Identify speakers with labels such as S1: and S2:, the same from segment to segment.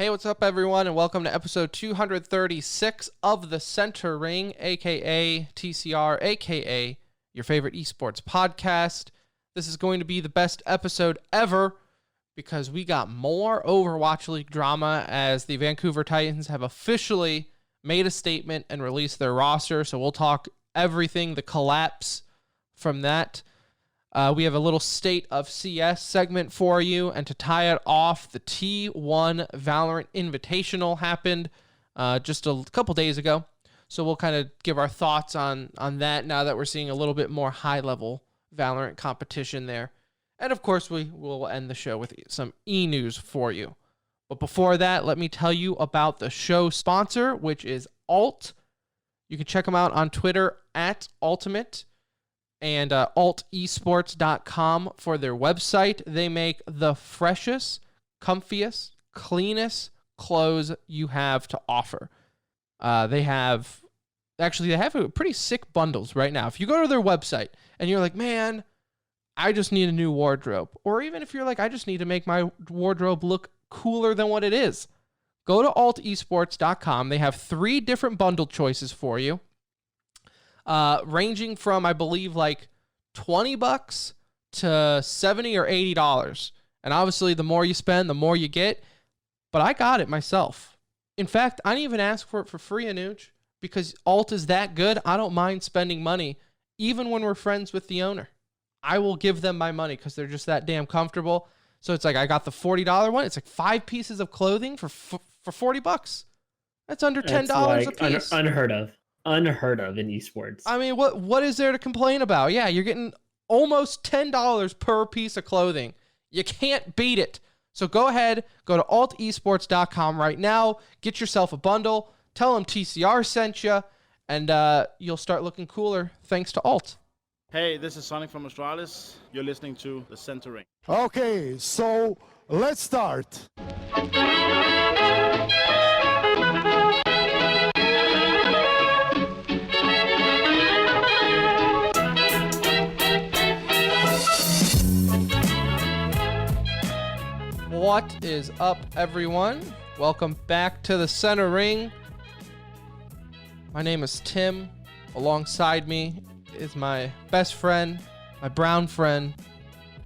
S1: Hey, what's up, everyone, and welcome to episode 236 of The Center Ring, a.k.a. TCR, a.k.a. your favorite esports podcast. This is going to be the best episode ever because we got more Overwatch League drama as the Vancouver Titans have officially made a statement and released their roster, so we'll talk everything, the collapse from that. We have a little State of CS segment for you, and to tie it off, the T1 Valorant Invitational happened just a couple days ago, so we'll kind of give our thoughts on that now that we're seeing a little bit more high-level Valorant competition there. And of course, we will end the show with some e-news for you. But before that, let me tell you about the show sponsor, which is Alt. You can check them out on Twitter at Ultimate and altesports.com for their website. They make the freshest, comfiest, cleanest clothes you have to offer. They have pretty sick bundles right now. If you go to their website and you're like, man, I just need a new wardrobe, or even if you're like, I just need to make my wardrobe look cooler than what it is, go to altesports.com. They have 3 different bundle choices for you. Ranging from, I believe, like $20 to $70 or $80. And obviously, the more you spend, the more you get. But I got it myself. In fact, I didn't even ask for it for free, Anuj, because Alt is that good. I don't mind spending money, even when we're friends with the owner. I will give them my money because they're just that damn comfortable. So it's like I got the $40 one. It's like 5 pieces of clothing for $40. That's under $10 a piece.
S2: Unheard of in esports.
S1: I mean, what is there to complain about? Yeah, you're getting almost $10 per piece of clothing. You can't beat it. So go ahead, go to altesports.com right now, get yourself a bundle, tell them TCR sent you, and you'll start looking cooler thanks to Alt.
S3: Hey, this is Sonic from Australis. You're listening to The Center Ring.
S4: Okay, so let's start.
S1: What is up, everyone? Welcome back to The Center Ring. My name is Tim. Alongside me is my best friend, my brown friend.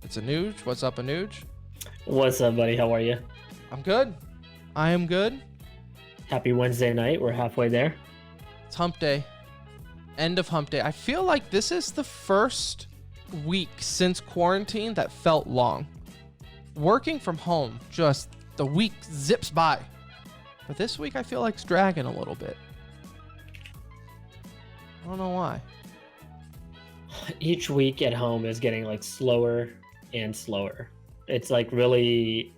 S1: It's Anuj. What's up, Anuj?
S2: What's up, buddy? How are you?
S1: I'm good. I am good.
S2: Happy Wednesday night. We're halfway there.
S1: It's hump day. End of hump day. I feel like this is the first week since quarantine that felt long. Working from home, just the week zips by. But this week I feel like it's dragging a little bit. I don't know why.
S2: Each week at home is getting like slower and slower. It's like really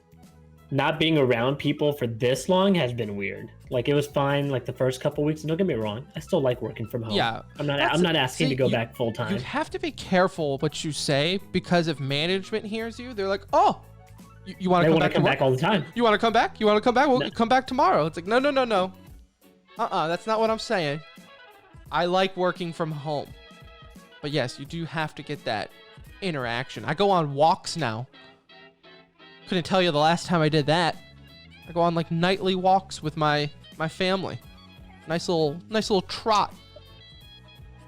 S2: not being around people for this long has been weird. Like it was fine like the first couple weeks. Don't get me wrong. I still like working from home.
S1: Yeah.
S2: I'm not asking to go back full time.
S1: You have to be careful what you say because if management hears you, they're like, "Oh, you want to come back
S2: all the time.
S1: You want to come back? You want to come back? Well, come back tomorrow." It's like, no. That's not what I'm saying. I like working from home. But yes, you do have to get that interaction. I go on walks now. Couldn't tell you the last time I did that. I go on like nightly walks with my family. Nice little trot.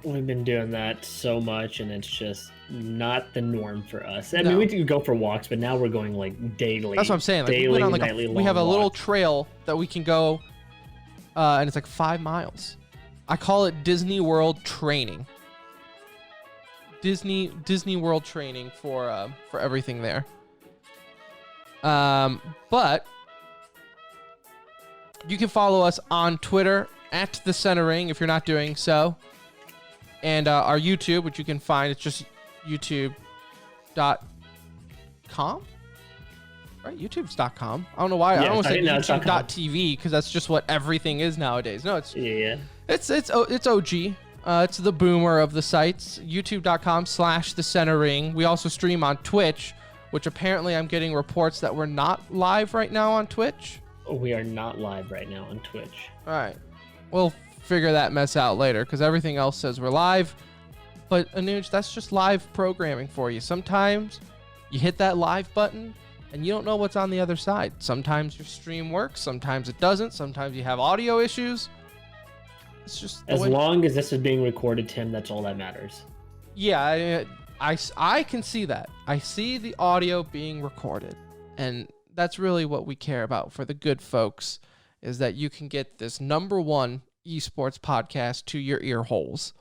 S2: We've been doing that so much, and it's just not the norm for us. I mean, we do go for walks, but now we're going like daily.
S1: That's what I'm saying. Like,
S2: daily,
S1: we have a little trail that we can go, and it's like 5 miles. I call it Disney World training. Disney World training for everything there. But you can follow us on Twitter at The Center Ring if you're not doing so. And our YouTube, which you can find, it's just youtube.com. Right? YouTube's.com. I don't know why. I don't want to say youtube.tv because that's just what everything is nowadays. No, it's OG. It's the boomer of the sites. YouTube.com/The Center Ring. We also stream on Twitch, which apparently I'm getting reports that we're not live right now on Twitch.
S2: We are not live right now on Twitch.
S1: All right. We'll figure that mess out later because everything else says we're live. But Anuj, that's just live programming for you. Sometimes you hit that live button and you don't know what's on the other side. Sometimes your stream works, sometimes it doesn't, sometimes you have audio issues. It's just
S2: as long as this is being recorded, Tim, that's all that matters.
S1: Yeah, I can see that. I see the audio being recorded, and that's really what we care about for the good folks, is that you can get this #1 esports podcast to your ear holes.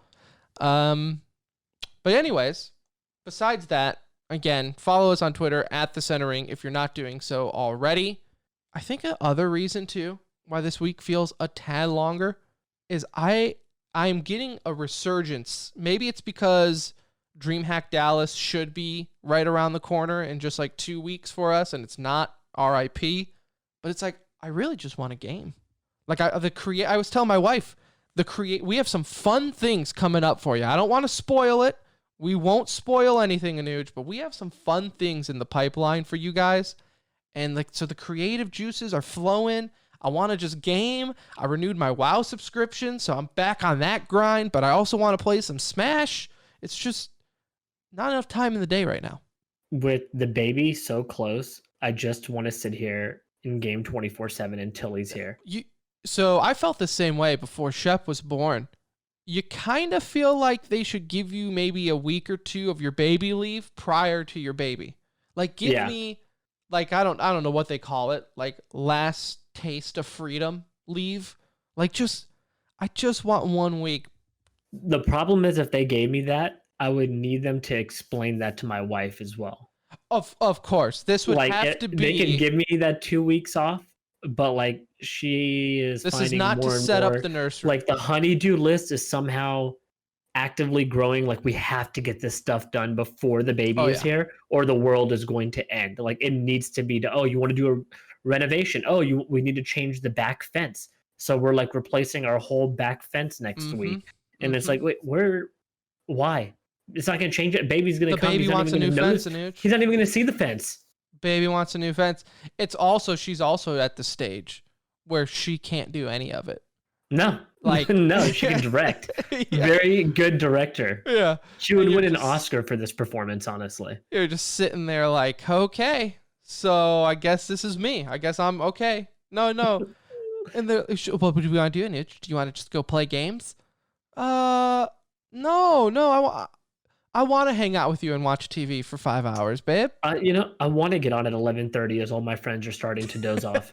S1: But anyways, besides that, again, follow us on Twitter at The Center Ring if you're not doing so already. I think another reason too why this week feels a tad longer is I'm getting a resurgence. Maybe it's because DreamHack Dallas should be right around the corner in just like 2 weeks for us, and it's not. RIP. But it's like, I really just want a game. Like I was telling my wife, we have some fun things coming up for you. I don't want to spoil it. We won't spoil anything, Anuj, but we have some fun things in the pipeline for you guys. And like, so the creative juices are flowing. I want to just game. I renewed my WoW subscription, so I'm back on that grind, but I also want to play some Smash. It's just not enough time in the day right now.
S2: With the baby so close, I just want to sit here and game 24/7 until he's here.
S1: So I felt the same way before Shep was born. You kind of feel like they should give you maybe a week or two of your baby leave prior to your baby. Like give me, like I don't know what they call it, like last taste of freedom leave. Like I just want 1 week.
S2: The problem is if they gave me that, I would need them to explain that to my wife as well.
S1: Of course, this would have to be.
S2: They can give me that 2 weeks off, but like she is.
S1: This is not to set up the nursery.
S2: Like the honeydew list is somehow actively growing. Like we have to get this stuff done before the baby is here, or the world is going to end. Like it needs to be. Oh, you want to do a renovation? Oh, we need to change the back fence. So we're like replacing our whole back fence next week, and it's like, wait, why? It's not going to change it. Baby's going to come.
S1: Baby wants a new fence.
S2: He's not even going to see the fence.
S1: Baby wants a new fence. She's also at the stage where she can't do any of it.
S2: No, no, she can direct. Very good director.
S1: Yeah.
S2: She would win an Oscar for this performance, honestly.
S1: You're just sitting there like, okay, so I guess this is me. I guess I'm okay. No. And what do you want to do, Niche? Do you want to just go play games? No, I want to hang out with you and watch TV for 5 hours, babe.
S2: I want to get on at 11:30 as all my friends are starting to doze off.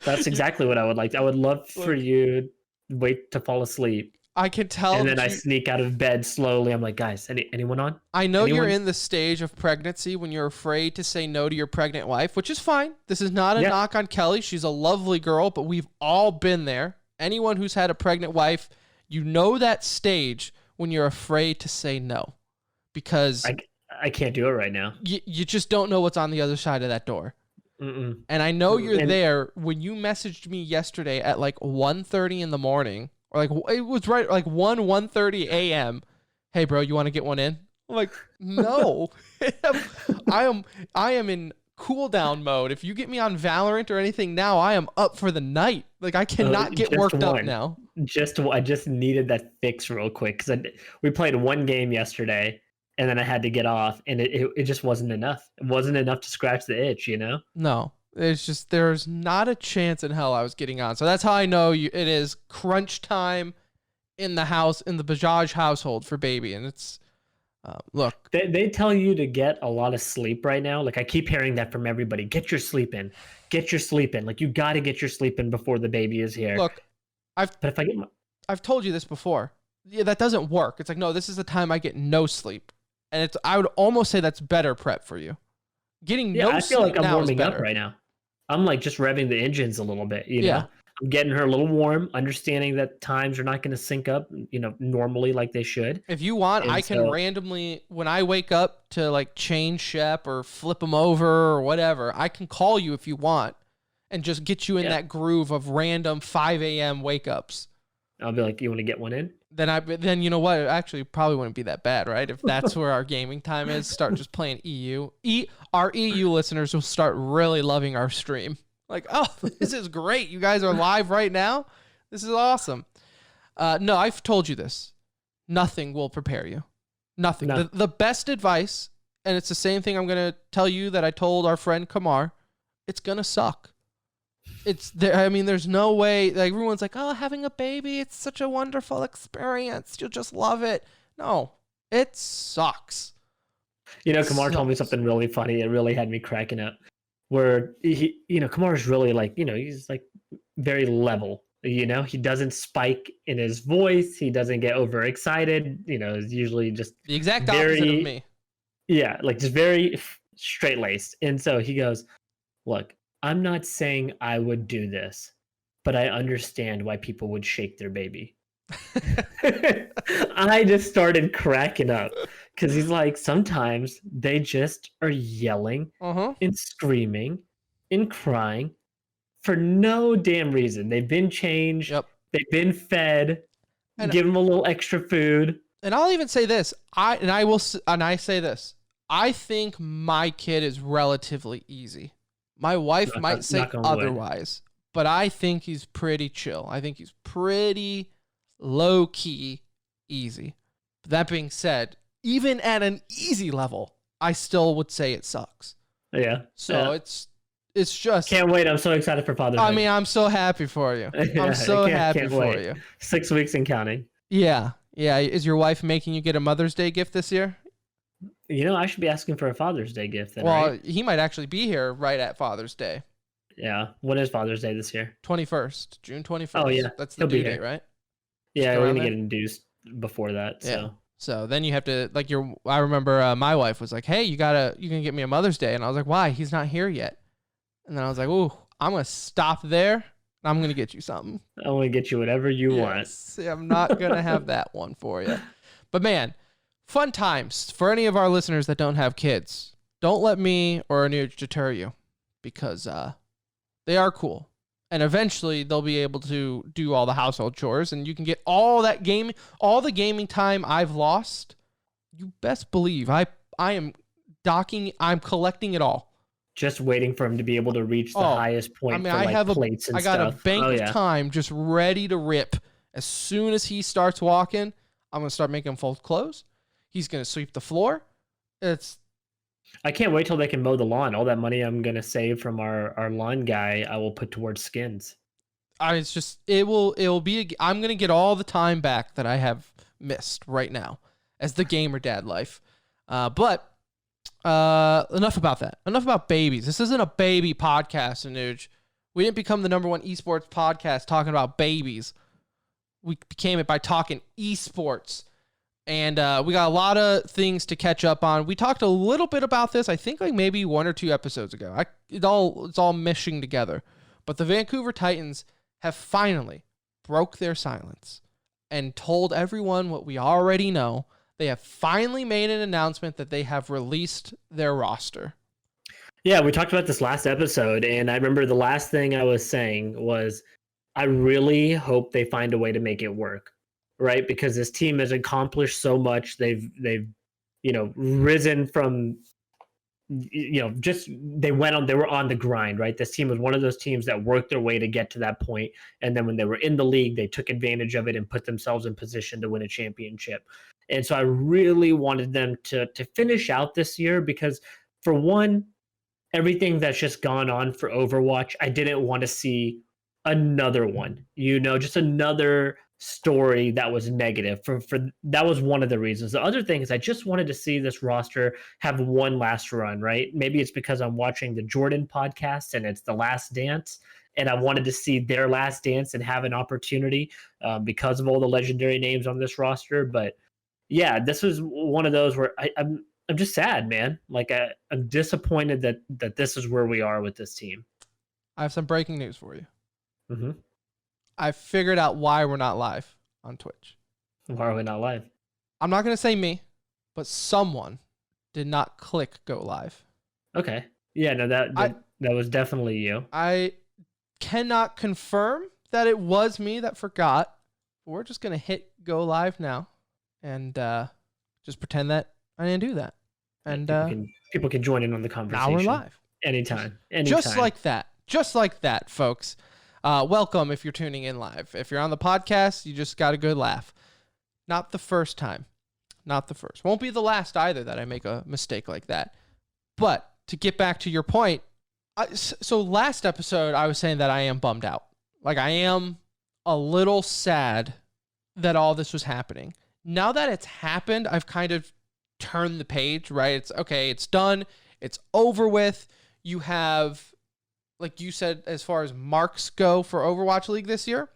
S2: That's exactly what I would like. I would love for you to wait to fall asleep.
S1: I can tell.
S2: And then I sneak out of bed slowly. I'm like, guys, anyone on?
S1: I know you're in the stage of pregnancy when you're afraid to say no to your pregnant wife, which is fine. This is not a knock on Kelly. She's a lovely girl, but we've all been there. Anyone who's had a pregnant wife, you know that stage when you're afraid to say no, because
S2: I can't do it right now.
S1: You just don't know what's on the other side of that door.
S2: Mm-mm.
S1: And I know you're there when you messaged me yesterday at like 1:30 in the morning, or like it was right like 1:30 a.m. Hey bro, you want to get one in? I'm like, no. I am in cool down mode. If you get me on Valorant or anything now, I am up for the night. Like I cannot get worked up now.
S2: I just needed that fix real quick because we played one game yesterday and then I had to get off, and it just wasn't enough. It wasn't enough to scratch the itch, you know?
S1: No, it's just there's not a chance in hell I was getting on. So that's how I know it is crunch time in the house, in the Bajaj household for baby, and it's. Look,
S2: they tell you to get a lot of sleep right now. Like I keep hearing that from everybody. Get your sleep in. Like you got to get your sleep in before the baby is here.
S1: Look, I've told you this before. Yeah, that doesn't work. It's like, no, this is the time I get no sleep, and I would almost say that's better prep for you. Getting no sleep.
S2: I feel like I'm warming up right now. I'm like just revving the engines a little bit. You know? I'm getting her a little warm, understanding that times are not going to sync up, normally like they should.
S1: If you want, I can randomly, when I wake up to like change Shep or flip him over or whatever, I can call you if you want and just get you in that groove of random 5 a.m. wake ups.
S2: I'll be like, you want to get one in?
S1: Then you know what? It actually probably wouldn't be that bad, right? If that's where our gaming time is, start just playing EU. Our EU listeners will start really loving our stream. Like, oh, this is great. You guys are live right now. This is awesome. No, I've told you this. Nothing will prepare you. Nothing.
S2: No.
S1: The best advice, and it's the same thing I'm going to tell you that I told our friend Kamar. It's going to suck. It's there. I mean, there's no way. Like, everyone's like, oh, having a baby, it's such a wonderful experience. You'll just love it. No, it sucks.
S2: You know, Kamar told me something really funny. It really had me cracking up. Where he, you know, Kamar's really like, you know, he's like very level. You know, he doesn't spike in his voice. He doesn't get overexcited. You know, it's usually just
S1: The exact opposite of me.
S2: Yeah, like just very straight laced. And so he goes, look, I'm not saying I would do this, but I understand why people would shake their baby. I just started cracking up because he's like, sometimes they just are yelling and screaming and crying for no damn reason. They've been changed.
S1: Yep.
S2: They've been fed.
S1: And
S2: give them a little extra food.
S1: And I'll even say this. I say this. I think my kid is relatively easy. My wife might say otherwise, but I think he's pretty chill. I think he's pretty low-key easy. But that being said, even at an easy level, I still would say it sucks.
S2: Yeah.
S1: So it's just...
S2: Can't wait. I'm so excited for Father's Day.
S1: I mean, I'm so happy for you. I'm so happy for you.
S2: 6 weeks and counting.
S1: Yeah. Yeah. Is your wife making you get a Mother's Day gift this year?
S2: You know, I should be asking for a Father's Day gift then,
S1: well,
S2: right?
S1: He might actually be here right at Father's Day.
S2: Yeah. When is Father's Day this year?
S1: 21st. June 21st.
S2: Oh, yeah.
S1: That's the due date, right?
S2: Yeah, we're going to get induced before that, so...
S1: Yeah. So then you have to, like, I remember my wife was like, hey, you can get me a Mother's Day. And I was like, why? He's not here yet. And then I was like, ooh, I'm going to stop there. And I'm going to get you something.
S2: I'm going to get you whatever you want.
S1: See, I'm not going to have that one for you. But man, fun times for any of our listeners that don't have kids. Don't let me or Anuj deter you because they are cool. And eventually they'll be able to do all the household chores and you can get all the gaming time I've lost. You best believe I am I'm collecting it all.
S2: Just waiting for him to be able to reach the highest point for plates and stuff.
S1: I got a bank of time just ready to rip. As soon as he starts walking, I'm going to start making him fold clothes. He's going to sweep the floor.
S2: I can't wait till they can mow the lawn. All that money I'm going to save from our lawn guy, I will put towards skins.
S1: I'm going to get all the time back that I have missed right now as the gamer dad life. But enough about that. Enough about babies. This isn't a baby podcast, Anuj. We didn't become the number one esports podcast talking about babies. We became it by talking esports. And we got a lot of things to catch up on. We talked a little bit about this, I think like maybe 1 or 2 episodes ago. It's all meshing together. But the Vancouver Titans have finally broke their silence and told everyone what we already know. They have finally made an announcement that they have released their roster.
S2: Yeah, we talked about this last episode, and I remember the last thing I was saying was I really hope they find a way to make it work. Right, because this team has accomplished so much. They've risen from they were on the grind. Right, this team was one of those teams that worked their way to get to that point, and then when they were in the league, they took advantage of it and put themselves in position to win a championship. And so I really wanted them to finish out this year because, for one, everything that's just gone on for Overwatch, I didn't want to see another one. Just another story that was negative. For that was one of the reasons. The other thing is I just wanted to see this roster have one last run, right? Maybe it's because I'm watching the Jordan podcast and it's the last dance, and I wanted to see their last dance and have an opportunity because of all the legendary names on this roster. But yeah, this was one of those where I'm just sad, man. Like I'm disappointed that this is where we are with this team.
S1: I have some breaking news for you.
S2: Mm-hmm.
S1: I figured out why we're not live on Twitch.
S2: Why are we not live?
S1: I'm not going to say me, but someone did not click go live.
S2: Okay. Yeah, no, that was definitely you.
S1: I cannot confirm that it was me that forgot. But we're just going to hit go live now and just pretend that I didn't do that. And
S2: people can join in on the conversation.
S1: Now we're live.
S2: Anytime.
S1: Just like that, folks. Welcome if you're tuning in live. If you're on the podcast, you just got a good laugh. Not the first time. not the first. Won't be the last either that I make a mistake like that. But to get back to your point, so last episode I was saying that I am bummed out. Like, I am a little sad that all this was happening. Now that it's happened, I've kind of turned the page, right? It's okay, it's done, it's over with. You have, like you said, as far as marks go for Overwatch League this year,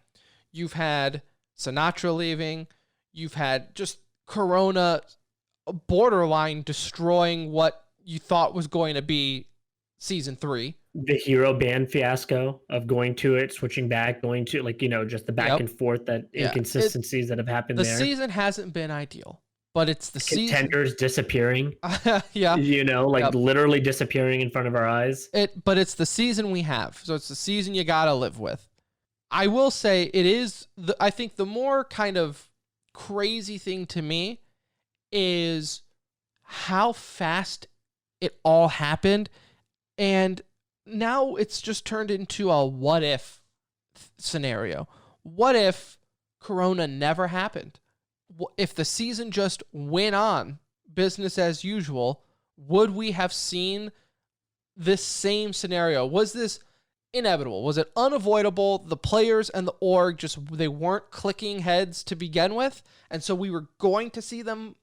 S1: you've had Sinatra leaving, you've had just Corona borderline destroying what you thought was going to be season 3.
S2: The hero band fiasco of going to it, switching back, going to, like, just the back and forth, that inconsistencies that have happened there.
S1: The season hasn't been ideal, but it's the
S2: contenders disappearing.
S1: Yeah.
S2: Literally disappearing in front of our eyes.
S1: But it's the season we have. So it's the season you got to live with. I will say it is, I think the more kind of crazy thing to me is how fast it all happened. And now it's just turned into a what if scenario. What if Corona never happened? If the season just went on business as usual, would we have seen this same scenario? Was this inevitable? Was it unavoidable? The players and the org they weren't clicking heads to begin with, and so we were going to see them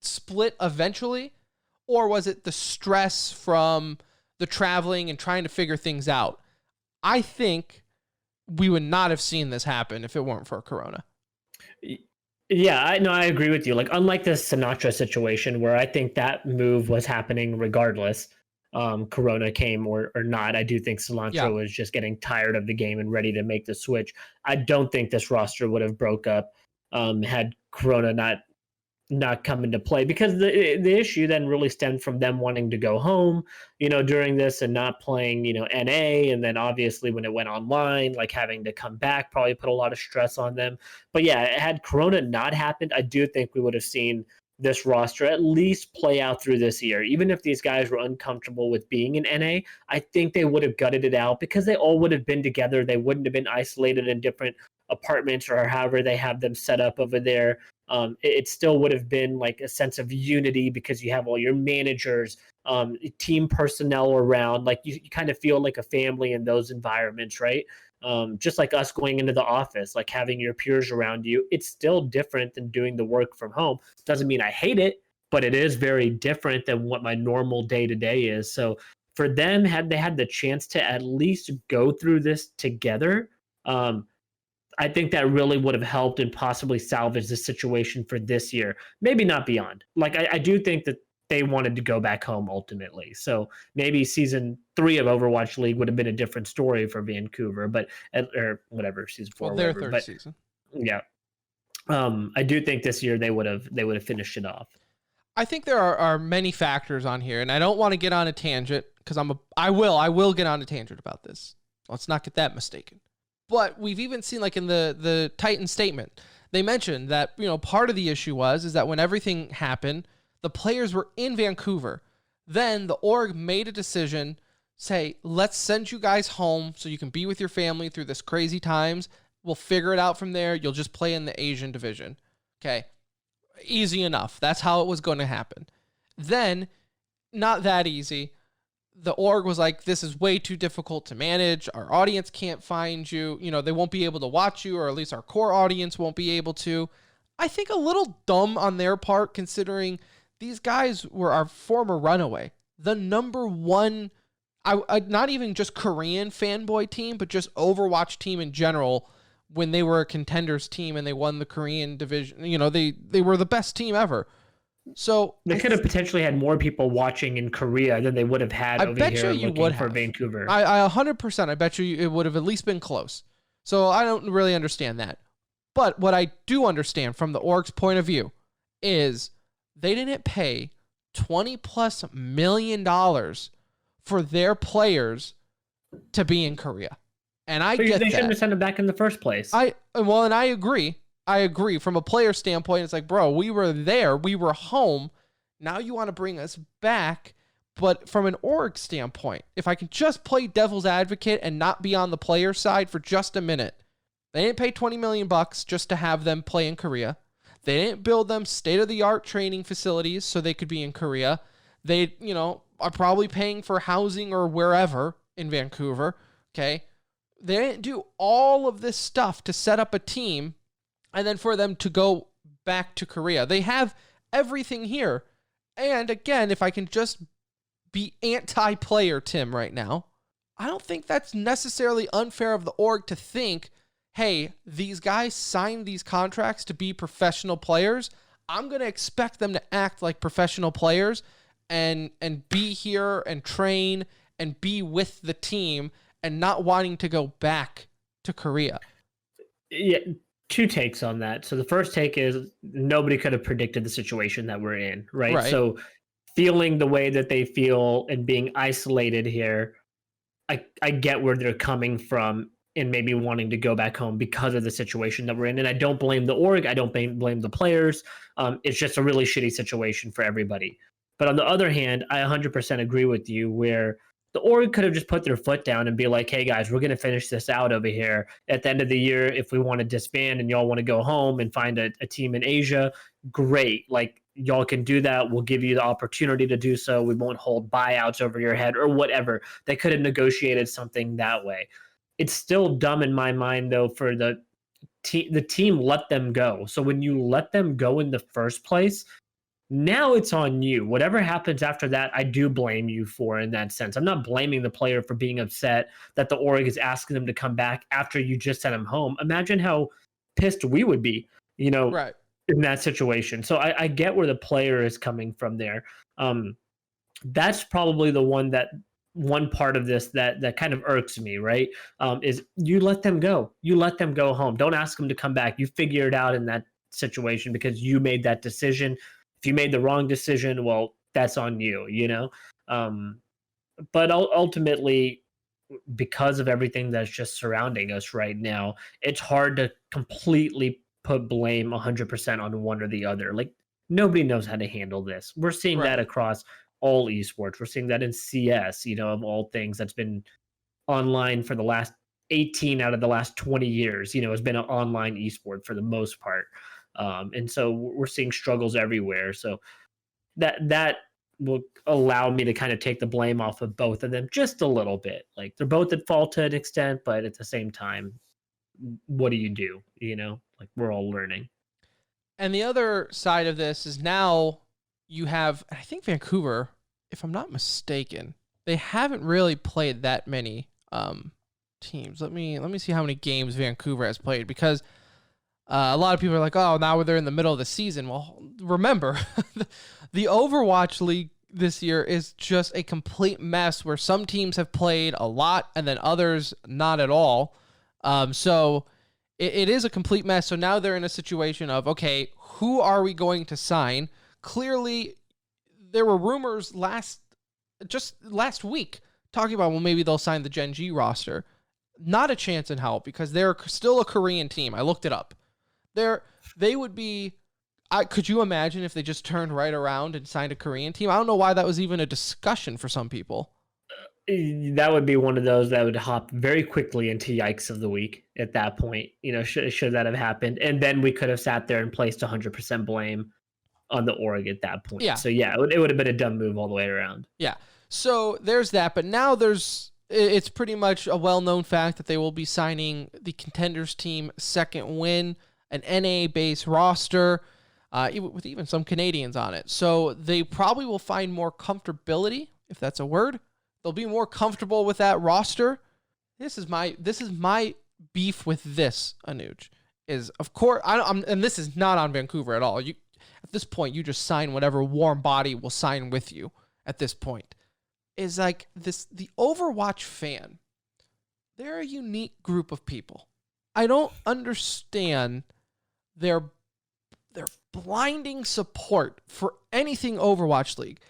S1: split eventually? Or was it the stress from the traveling and trying to figure things out? I think we would not have seen this happen if it weren't for Corona.
S2: Yeah, I agree with you. Like, unlike the Sinatra situation, where I think that move was happening regardless, Corona came or not. I do think Cilantro was just getting tired of the game and ready to make the switch. I don't think this roster would have broke up had Corona not come into play, because the issue then really stemmed from them wanting to go home, during this, and not playing, NA. And then obviously when it went online, like, having to come back probably put a lot of stress on them. But yeah, had Corona not happened, I do think we would have seen this roster at least play out through this year. Even if these guys were uncomfortable with being in NA, I think they would have gutted it out, because they all would have been together. They wouldn't have been isolated in different apartments or however they have them set up over there. It still would have been like a sense of unity, because you have all your managers, team personnel around. Like, you kind of feel like a family in those environments, right? Just like us going into the office, like having your peers around you. It's still different than doing the work from home. Doesn't mean I hate it, but it is very different than what my normal day-to-day is. So for them, had they had the chance to at least go through this together, I think that really would have helped and possibly salvaged the situation for this year. Maybe not beyond. Like, I do think that they wanted to go back home ultimately. So maybe season 3 of Overwatch League would have been a different story for Vancouver, or whatever, season 4.
S1: Well, their third season.
S2: Yeah. I do think this year they would have finished it off.
S1: I think there are many factors on here, and I don't want to get on a tangent, because I will get on a tangent about this. Let's not get that mistaken. But we've even seen, like, in the Titan statement, they mentioned that, part of the issue is that when everything happened, the players were in Vancouver. Then the org made a decision, say, let's send you guys home so you can be with your family through this crazy times. We'll figure it out from there. You'll just play in the Asian division. Okay. Easy enough. That's how it was going to happen. Then, not that easy. The org was like, this is way too difficult to manage. Our audience can't find you. They won't be able to watch you, or at least our core audience won't be able to. I think a little dumb on their part, considering these guys were our former runaway. The number one, not even just Korean fanboy team, but just Overwatch team in general, when they were a contenders team and they won the Korean division. They were the best team ever. So
S2: they could have potentially had more people watching in Korea than they would have had over here looking for Vancouver.
S1: I 100%. I bet you it would have at least been close. So I don't really understand that. But what I do understand from the org's point of view is they didn't pay $20+ million for their players to be in Korea. And I get that.
S2: They shouldn't have sent them back in the first place.
S1: And I agree. From a player standpoint. It's like, bro, we were there. We were home. Now you want to bring us back. But from an org standpoint, if I can just play devil's advocate and not be on the player side for just a minute, they didn't pay $20 million just to have them play in Korea. They didn't build them state-of-the-art training facilities so they could be in Korea. They, are probably paying for housing or wherever in Vancouver, okay? They didn't do all of this stuff to set up a team and then for them to go back to Korea. They have everything here. And again, if I can just be anti-player Tim right now, I don't think that's necessarily unfair of the org to think, hey, these guys signed these contracts to be professional players. I'm going to expect them to act like professional players and be here and train and be with the team and not wanting to go back to Korea.
S2: Yeah, two takes on that. So the first take is nobody could have predicted the situation that we're in, right? So feeling the way that they feel and being isolated here, I get where they're coming from and maybe wanting to go back home because of the situation that we're in. And I don't blame the org. I don't blame the players. It's just a really shitty situation for everybody. But on the other hand, I 100% agree with you where the org could have just put their foot down and be like, hey guys, we're going to finish this out over here. At the end of the year, if we want to disband and y'all want to go home and find a team in Asia, great. Like, y'all can do that. We'll give you the opportunity to do so. We won't hold buyouts over your head or whatever. They could have negotiated something that way. It's still dumb in my mind, though, for the team let them go. So when you let them go in the first place, now it's on you. Whatever happens after that, I do blame you for in that sense. I'm not blaming the player for being upset that the org is asking them to come back after you just sent them home. Imagine how pissed we would be,
S1: Right.
S2: in that situation. So I get where the player is coming from there. That's probably the one part of this that kind of irks me, right? Is you let them go. You let them go home. Don't ask them to come back. You figure it out in that situation because you made that decision. If you made the wrong decision, well, that's on you, But ultimately, because of everything that's just surrounding us right now, it's hard to completely put blame 100% on one or the other. Like, nobody knows how to handle this. We're seeing that across all esports. We're seeing that in CS, of all things, that's been online for the last 18 out of the last 20 years, has been an online esport for the most part. And so we're seeing struggles everywhere. So that will allow me to kind of take the blame off of both of them just a little bit. Like, they're both at fault to an extent, but at the same time, what do you do? Like, we're all learning.
S1: And the other side of this is now you have, I think Vancouver, if I'm not mistaken, they haven't really played that many teams. Let me see how many games Vancouver has played, because a lot of people are like, oh, now they're in the middle of the season. Well, remember, the Overwatch League this year is just a complete mess where some teams have played a lot and then others not at all. So it is a complete mess. So now they're in a situation of, okay, who are we going to sign? Clearly, there were rumors last week talking about, well, maybe they'll sign the Gen G roster. Not a chance in hell, because they're still a Korean team. I looked it up. They would be... could you imagine if they just turned right around and signed a Korean team? I don't know why that was even a discussion for some people.
S2: That would be one of those that would hop very quickly into yikes of the week at that point. Should that have happened? And then we could have sat there and placed 100% blame on the org at that point.
S1: Yeah.
S2: So yeah, it would have been a dumb move all the way around.
S1: Yeah. So there's that. But now it's pretty much a well-known fact that they will be signing the Contenders team second win, an NA-based roster, with even some Canadians on it. So they probably will find more comfortability, if that's a word. They'll be more comfortable with that roster. This is my beef with this, Anuj. Is, of course, and this is not on Vancouver at all. At this point, you just sign whatever warm body will sign with you. At this point, is like this. The Overwatch fan, they're a unique group of people. I don't understand their blinding support for anything Overwatch League.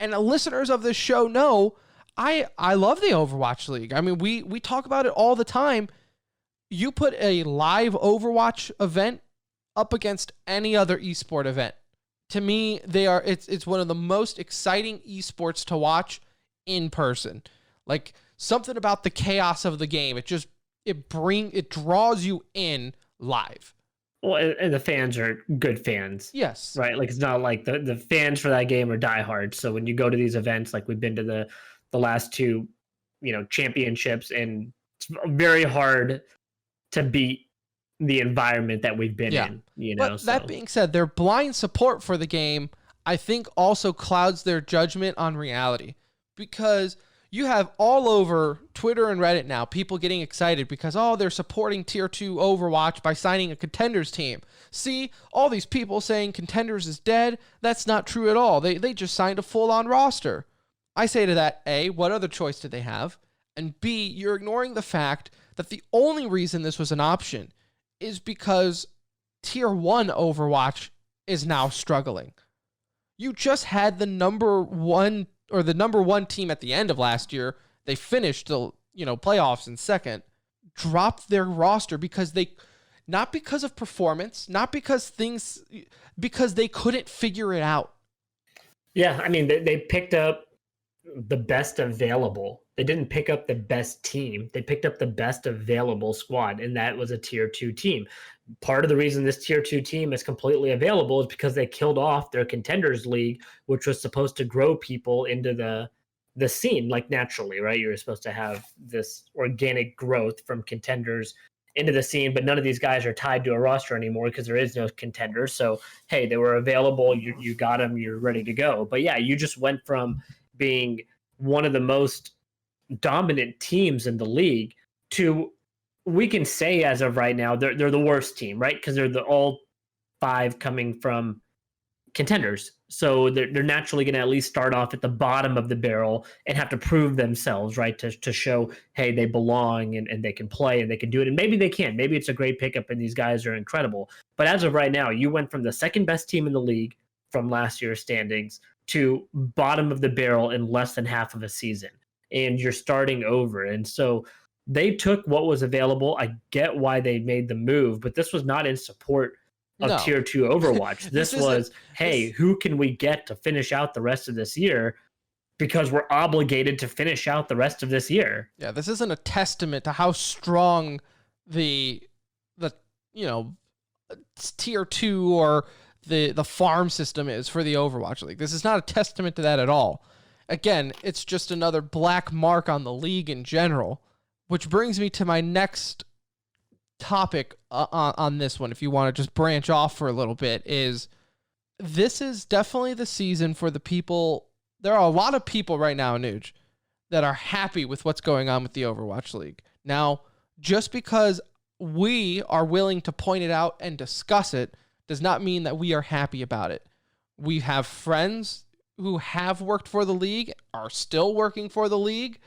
S1: And listeners of this show know I love the Overwatch League. I mean, we talk about it all the time. You put a live Overwatch event up against any other esport event. To me, it's one of the most exciting esports to watch in person. Like, something about the chaos of the game. It draws you in live.
S2: Well, and the fans are good fans,
S1: Yes.
S2: right? Like it's not like the fans for that game are diehard. So when you go to these events, like we've been to the last two, championships, and it's very hard to beat the environment that we've been
S1: Yeah.
S2: in.
S1: But that
S2: So
S1: being said, their blind support for the game, I think, also clouds their judgment on reality, because you have all over Twitter and Reddit now people getting excited because, oh, they're supporting Tier 2 Overwatch by signing a Contenders team. See, all these people saying Contenders is dead. That's not true at all. They just signed a full-on roster. I say to that, A, what other choice did they have? And B, you're ignoring the fact that the only reason this was an option is because Tier 1 Overwatch is now struggling. You just had the number one team at the end of last year. They finished the playoffs in second, dropped their roster because not because of performance, not because because they couldn't figure it out.
S2: yeah, I mean they picked up the best available. They didn't pick up the best team. They picked up the best available squad, and that was a tier 2 team. Part of the reason this tier 2 team is completely available is because they killed off their contenders league, which was supposed to grow people into the scene like naturally, right? You're supposed to have this organic growth from contenders into the scene, but none of these guys are tied to a roster anymore because there is no contenders. So hey, they were available, you got them, you're ready to go. But yeah, you just went from being one of the most dominant teams in the league to, we can say as of right now, they're the worst team, right? Because they're all 5 coming from contenders. So they're naturally going to at least start off at the bottom of the barrel and have to prove themselves, right? To show, hey, they belong and they can play and they can do it. And maybe they can. Maybe it's a great pickup and these guys are incredible. But as of right now, you went from the second best team in the league from last year's standings to bottom of the barrel in less than half of a season. And you're starting over. And so they took what was available. I get why they made the move, but this was not in support of tier 2 Overwatch. This was, hey, who can we get to finish out the rest of this year? Because we're obligated to finish out the rest of this year.
S1: Yeah, this isn't a testament to how strong the tier 2 or the farm system is for the Overwatch League. This is not a testament to that at all. Again, it's just another black mark on the league in general, which brings me to my next topic on this one. If you want to just branch off for a little bit, this is definitely the season for the people. There are a lot of people right now, Nuge, that are happy with what's going on with the Overwatch League. Now, just because we are willing to point it out and discuss it does not mean that we are happy about it. We have friends who have worked for the league, are still working for the league.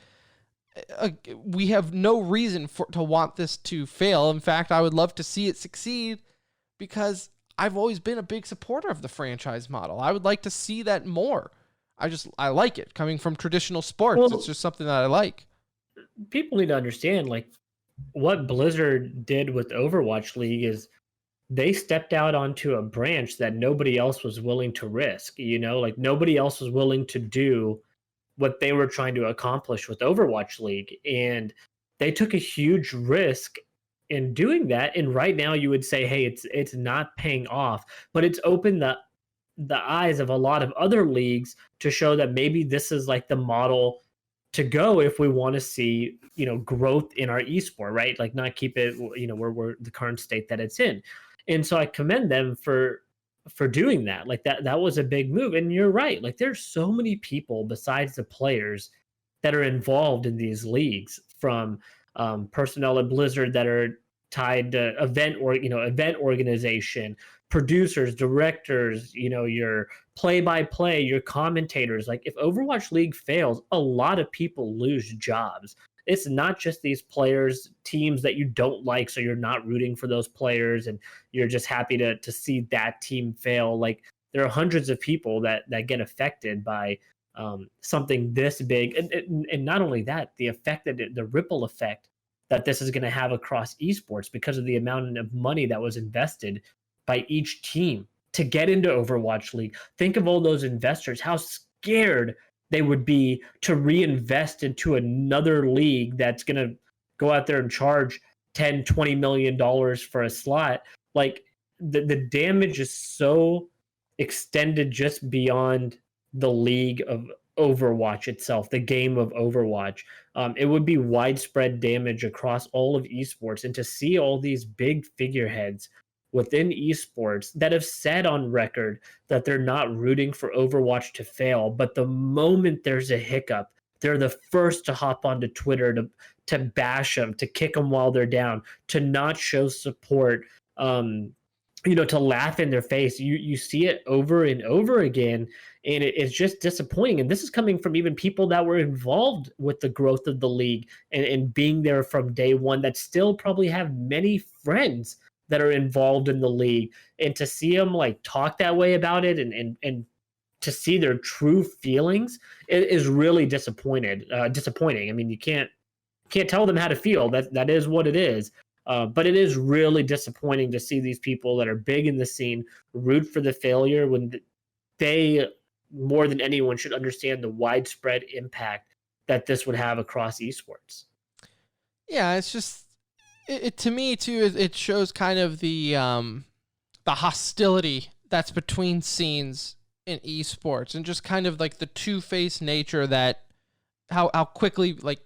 S1: We have no reason to want this to fail. In fact, I would love to see it succeed because I've always been a big supporter of the franchise model. I would like to see that more. I like it coming from traditional sports. Well, it's just something that I like.
S2: People need to understand, like, what Blizzard did with Overwatch League is they stepped out onto a branch that nobody else was willing to risk. Like nobody else was willing to do what they were trying to accomplish with Overwatch League. And they took a huge risk in doing that. And right now you would say, hey, it's not paying off, but it's opened the eyes of a lot of other leagues to show that maybe this is like the model to go if we want to see, growth in our esport, right? Like not keep it, where we're the current state that it's in. And so I commend them for doing that. Like that was a big move. And you're right. Like there's so many people besides the players that are involved in these leagues, from personnel at Blizzard that are tied to event organization, producers, directors, your play-by-play, your commentators. Like if Overwatch League fails, a lot of people lose jobs. It's not just these players, teams that you don't like, so you're not rooting for those players and you're just happy to see that team fail. Like there are hundreds of people that get affected by something this big. And not only that, the ripple effect that this is going to have across esports because of the amount of money that was invested by each team to get into Overwatch League. Think of all those investors, how scared they would be to reinvest into another league that's going to go out there and charge $10-20 million for a slot. Like the damage is so extended just beyond the league of Overwatch itself, the game of Overwatch. It would be widespread damage across all of esports, and to see all these big figureheads within esports that have said on record that they're not rooting for Overwatch to fail, but the moment there's a hiccup, they're the first to hop onto Twitter to bash them, to kick them while they're down, to not show support, to laugh in their face. You see it over and over again, and it's just disappointing. And this is coming from even people that were involved with the growth of the league and being there from day one, that still probably have many friends that are involved in the league. And to see them like talk that way about it and to see their true feelings is really disappointing. I mean, you can't tell them how to feel. That is what it is. But it is really disappointing to see these people that are big in the scene root for the failure when they, more than anyone, should understand the widespread impact that this would have across esports.
S1: Yeah, it's just it to me too. It shows kind of the hostility that's between scenes in esports, and just kind of like the two-faced nature that how quickly, like,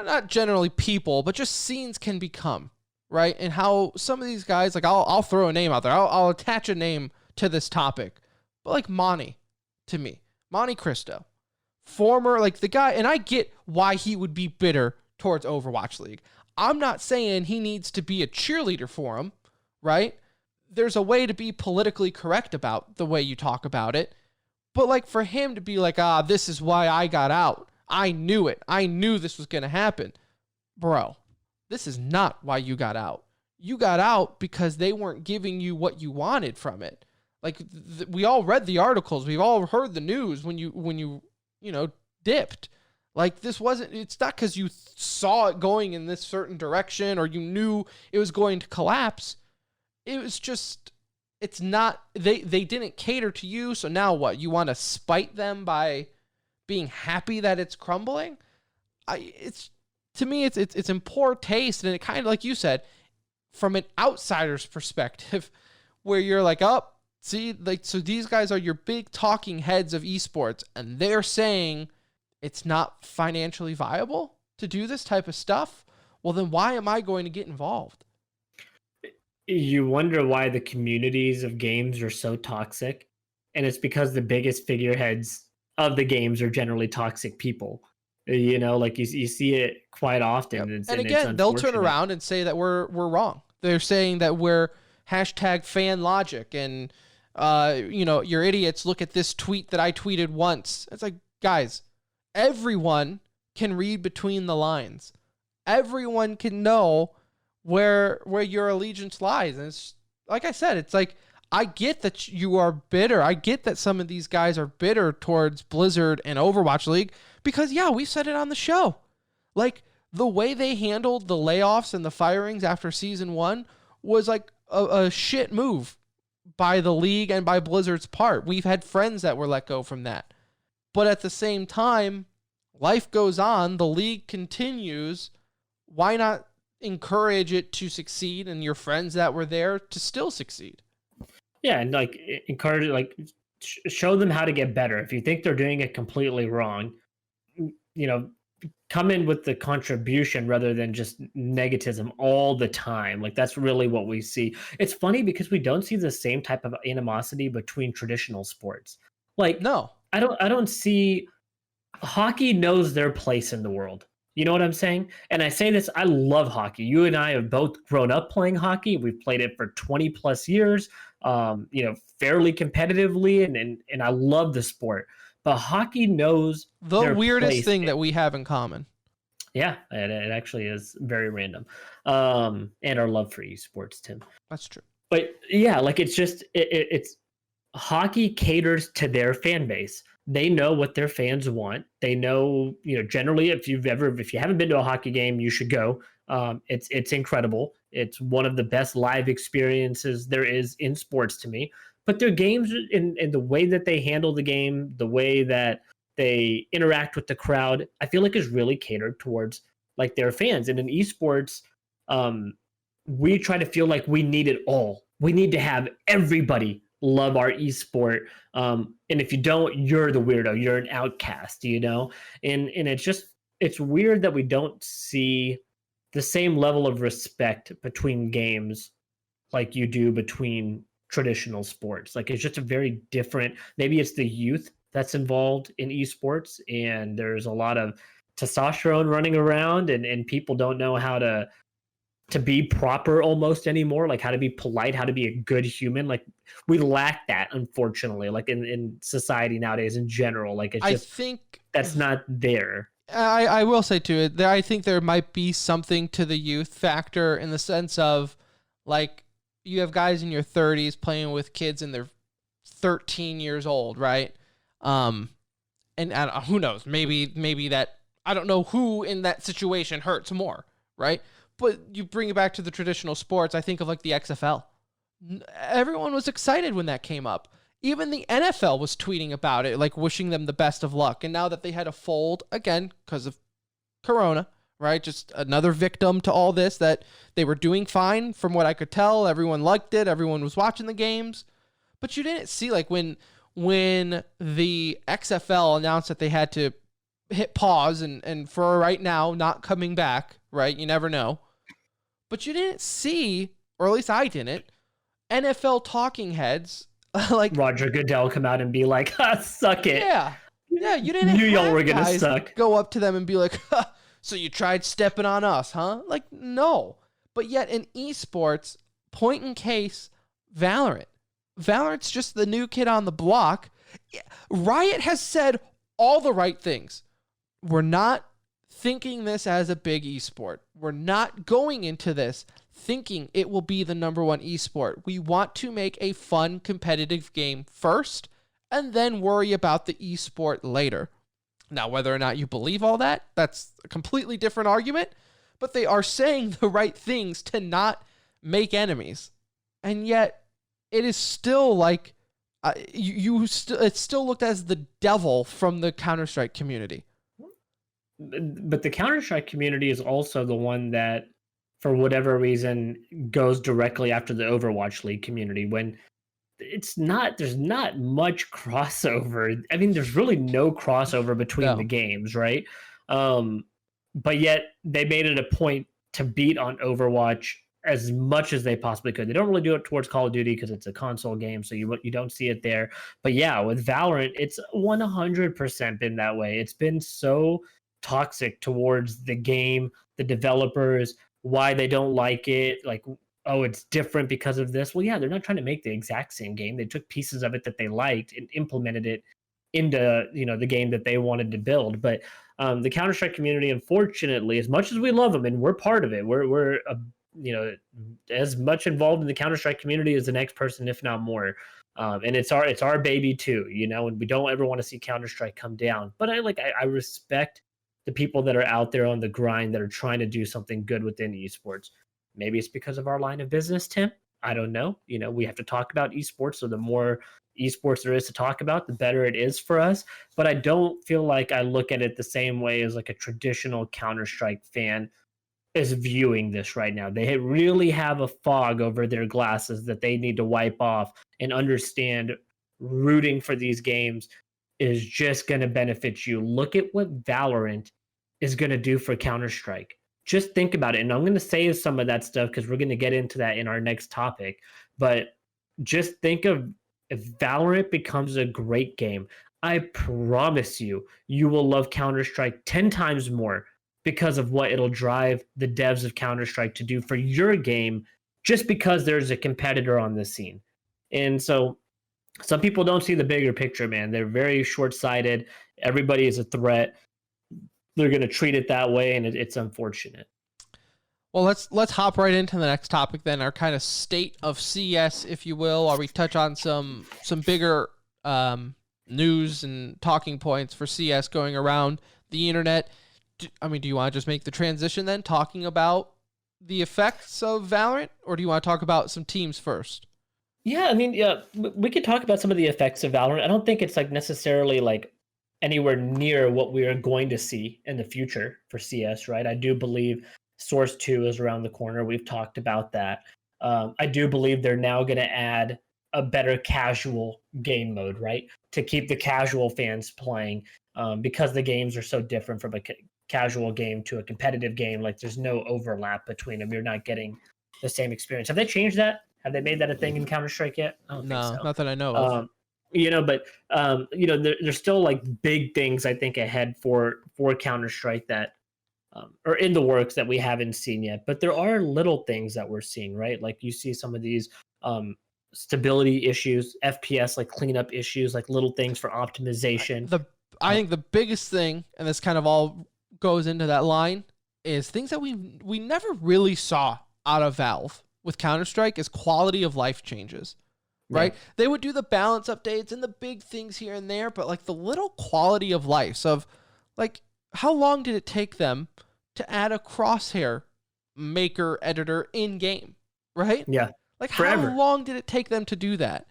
S1: not generally people, but just scenes can become, right? And how some of these guys, like, I'll throw a name out there. I'll attach a name to this topic. But like Monty, to me, Monte Cristo, former, like, the guy, and I get why he would be bitter towards Overwatch League. I'm not saying he needs to be a cheerleader for him, right? There's a way to be politically correct about the way you talk about it. But like, for him to be like, this is why I got out. I knew it. I knew this was going to happen. Bro, this is not why you got out. You got out because they weren't giving you what you wanted from it. Like, we all read the articles. We've all heard the news when you dipped. Like, it's not because you saw it going in this certain direction or you knew it was going to collapse. It was just, it's not, they didn't cater to you. So now what? You want to spite them by being happy that it's crumbling? To me, it's in poor taste. And it kind of, like you said, from an outsider's perspective, where you're like, see, like, so these guys are your big talking heads of esports, and they're saying it's not financially viable to do this type of stuff. Well, then why am I going to get involved?
S2: You wonder why the communities of games are so toxic, and it's because the biggest figureheads of the games are generally toxic people. Like, you see it quite often.
S1: Yep. And again, they'll turn around and say that we're wrong. They're saying that we're #fan logic, and you're idiots. Look at this tweet that I tweeted once. It's like, guys, everyone can read between the lines. Everyone can know where your allegiance lies. And it's like I said, it's like, I get that you are bitter. I get that some of these guys are bitter towards Blizzard and Overwatch League because, yeah, we said it on the show. Like, the way they handled the layoffs and the firings after season 1 was like a shit move by the league and by Blizzard's part. We've had friends that were let go from that. But at the same time, life goes on. The league continues. Why not encourage it to succeed and your friends that were there to still succeed?
S2: Yeah, and like, encourage, like, show them how to get better. If you think they're doing it completely wrong, come in with the contribution rather than just negativism all the time. Like, that's really what we see. It's funny because we don't see the same type of animosity between traditional sports. Like,
S1: no,
S2: I don't see. Hockey knows their place in the world. You know what I'm saying? And I say this, I love hockey. You and I have both grown up playing hockey. We've played it for 20 plus years, fairly competitively, and I love the sport. But hockey knows
S1: the weirdest thing that we have in common.
S2: Yeah, it actually is very random. And our love for esports, Tim.
S1: That's true.
S2: But yeah, like, it's just, it's hockey caters to their fan base. They know what their fans want. They know, generally, if you haven't been to a hockey game, you should go. It's incredible. It's one of the best live experiences there is in sports to me. But their games, and the way that they handle the game, the way that they interact with the crowd, I feel like is really catered towards, like, their fans. And in esports, we try to feel like we need it all. we need to have everybody love our esport. And if you don't, you're the weirdo. You're an outcast, you know? And it's weird that we don't see the same level of respect between games like you do between traditional sports. Like it's just a very different, maybe it's the youth that's involved in esports and there's a lot of testosterone running around and people don't know how to be proper almost anymore, like how to be polite, how to be a good human. Like we lack that, unfortunately, like in society nowadays in general. Like it's
S1: I
S2: just
S1: think
S2: that's not there.
S1: I will say to it there I think there might be something to the youth factor in the sense of like you have guys in your 30s playing with kids in their 13 years old, right? And who knows? Maybe that I don't know who in that situation hurts more, right? But you bring it back to the traditional sports. I think of like the XFL. Everyone was excited when that came up. Even the NFL was tweeting about it, like wishing them the best of luck. And now that they had to fold again because of Corona, right? Just another victim to all this, that they were doing fine from what I could tell. Everyone liked it. Everyone was watching the games. But you didn't see like when the XFL announced that they had to hit pause and for right now not coming back, right? You never know. But you didn't see, or at least I didn't, NFL talking heads like
S2: Roger Goodell come out and be like, suck it.
S1: Yeah, you didn't
S2: Knew y'all
S1: have
S2: were gonna
S1: guys
S2: suck.
S1: go up to them and be like, so you tried stepping on us, huh? Like, no. But yet in esports, point in case, Valorant. Valorant's just the new kid on the block. Riot has said all the right things. We're not thinking this as a big esport. We're not going into this thinking it will be the number one esport. We want to make a fun, competitive game first and then worry about the esport later. Now, whether or not you believe all that, that's a completely different argument, but they are saying the right things to not make enemies. And yet, it is still like, it's still looked as the devil from the Counter-Strike community.
S2: But the Counter-Strike community is also the one that, for whatever reason, goes directly after the Overwatch League community when there's not much crossover. I mean, there's really no crossover between the games, right? But yet they made it a point to beat on Overwatch as much as they possibly could. They don't really do it towards Call of Duty because it's a console game, so you don't see it there. But yeah, with Valorant, it's 100% been that way. It's been so toxic towards the game, the developers, why they don't like it, like, oh, it's different because of this. Well, yeah, they're not trying to make the exact same game. They took pieces of it that they liked and implemented it into, the game that they wanted to build. But the Counter-Strike community, unfortunately, as much as we love them and we're part of it, we're as much involved in the Counter-Strike community as the next person, if not more. And it's our baby too, and we don't ever want to see Counter-Strike come down. But I respect the people that are out there on the grind that are trying to do something good within esports. Maybe it's because of our line of business, Tim. I don't know. We have to talk about esports. So the more esports there is to talk about, the better it is for us. But I don't feel like I look at it the same way as like a traditional Counter-Strike fan is viewing this right now. They really have a fog over their glasses that they need to wipe off and understand rooting for these games is just going to benefit you. Look at what Valorant is going to do for Counter-Strike. Just think about it. And I'm going to say some of that stuff because we're going to get into that in our next topic. But just think of if Valorant becomes a great game, I promise you, you will love Counter-Strike 10 times more because of what it'll drive the devs of Counter-Strike to do for your game just because there's a competitor on the scene. And so some people don't see the bigger picture, man. They're very short-sighted. Everybody is a threat. They're going to treat it that way, and it's unfortunate.
S1: Well, let's hop right into the next topic then, our kind of state of CS, if you will, while we touch on some bigger news and talking points for CS going around the internet. Do you want to just make the transition then, talking about the effects of Valorant, or do you want to talk about some teams first?
S2: Yeah, we could talk about some of the effects of Valorant. I don't think it's necessarily anywhere near what we are going to see in the future for CS, right? I do believe Source 2 is around the corner. We've talked about that. I do believe they're now going to add a better casual game mode, right? To keep the casual fans playing, because the games are so different from a casual game to a competitive game. Like there's no overlap between them. You're not getting the same experience. Have they changed that? Have they made that a thing in Counter-Strike yet? I don't think
S1: No,
S2: so.
S1: not that I know of.
S2: There's still like big things I think ahead for Counter-Strike that are in the works that we haven't seen yet. But there are little things that we're seeing, right? Like you see some of these stability issues, FPS like cleanup issues, like little things for optimization.
S1: I think the biggest thing, and this kind of all goes into that line, is things that we never really saw out of Valve with Counter-Strike is quality of life changes. Right? Yeah. They would do the balance updates and the big things here and there, but like the little quality of life of like how long did it take them to add a crosshair maker editor in game, right?
S2: Yeah.
S1: Like
S2: forever.
S1: How long did it take them to do that?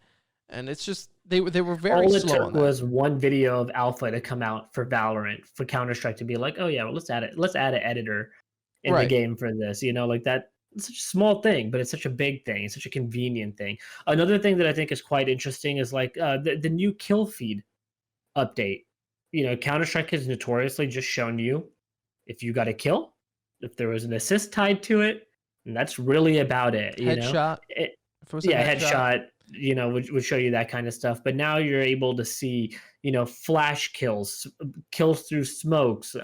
S1: And it's just they were very
S2: all
S1: slow
S2: it took
S1: on that.
S2: Was one video of alpha to come out for Valorant, for Counter-Strike to be like, oh yeah, well, let's add an editor in the game for this, like that. It's such a small thing, but it's such a big thing. It's such a convenient thing. Another thing that I think is quite interesting is like the new kill feed update. Counter-Strike has notoriously just shown you if you got a kill, if there was an assist tied to it, and that's really about it.
S1: Headshot.
S2: Headshot. Would show you that kind of stuff. But now you're able to see, flash kills, kills through smokes,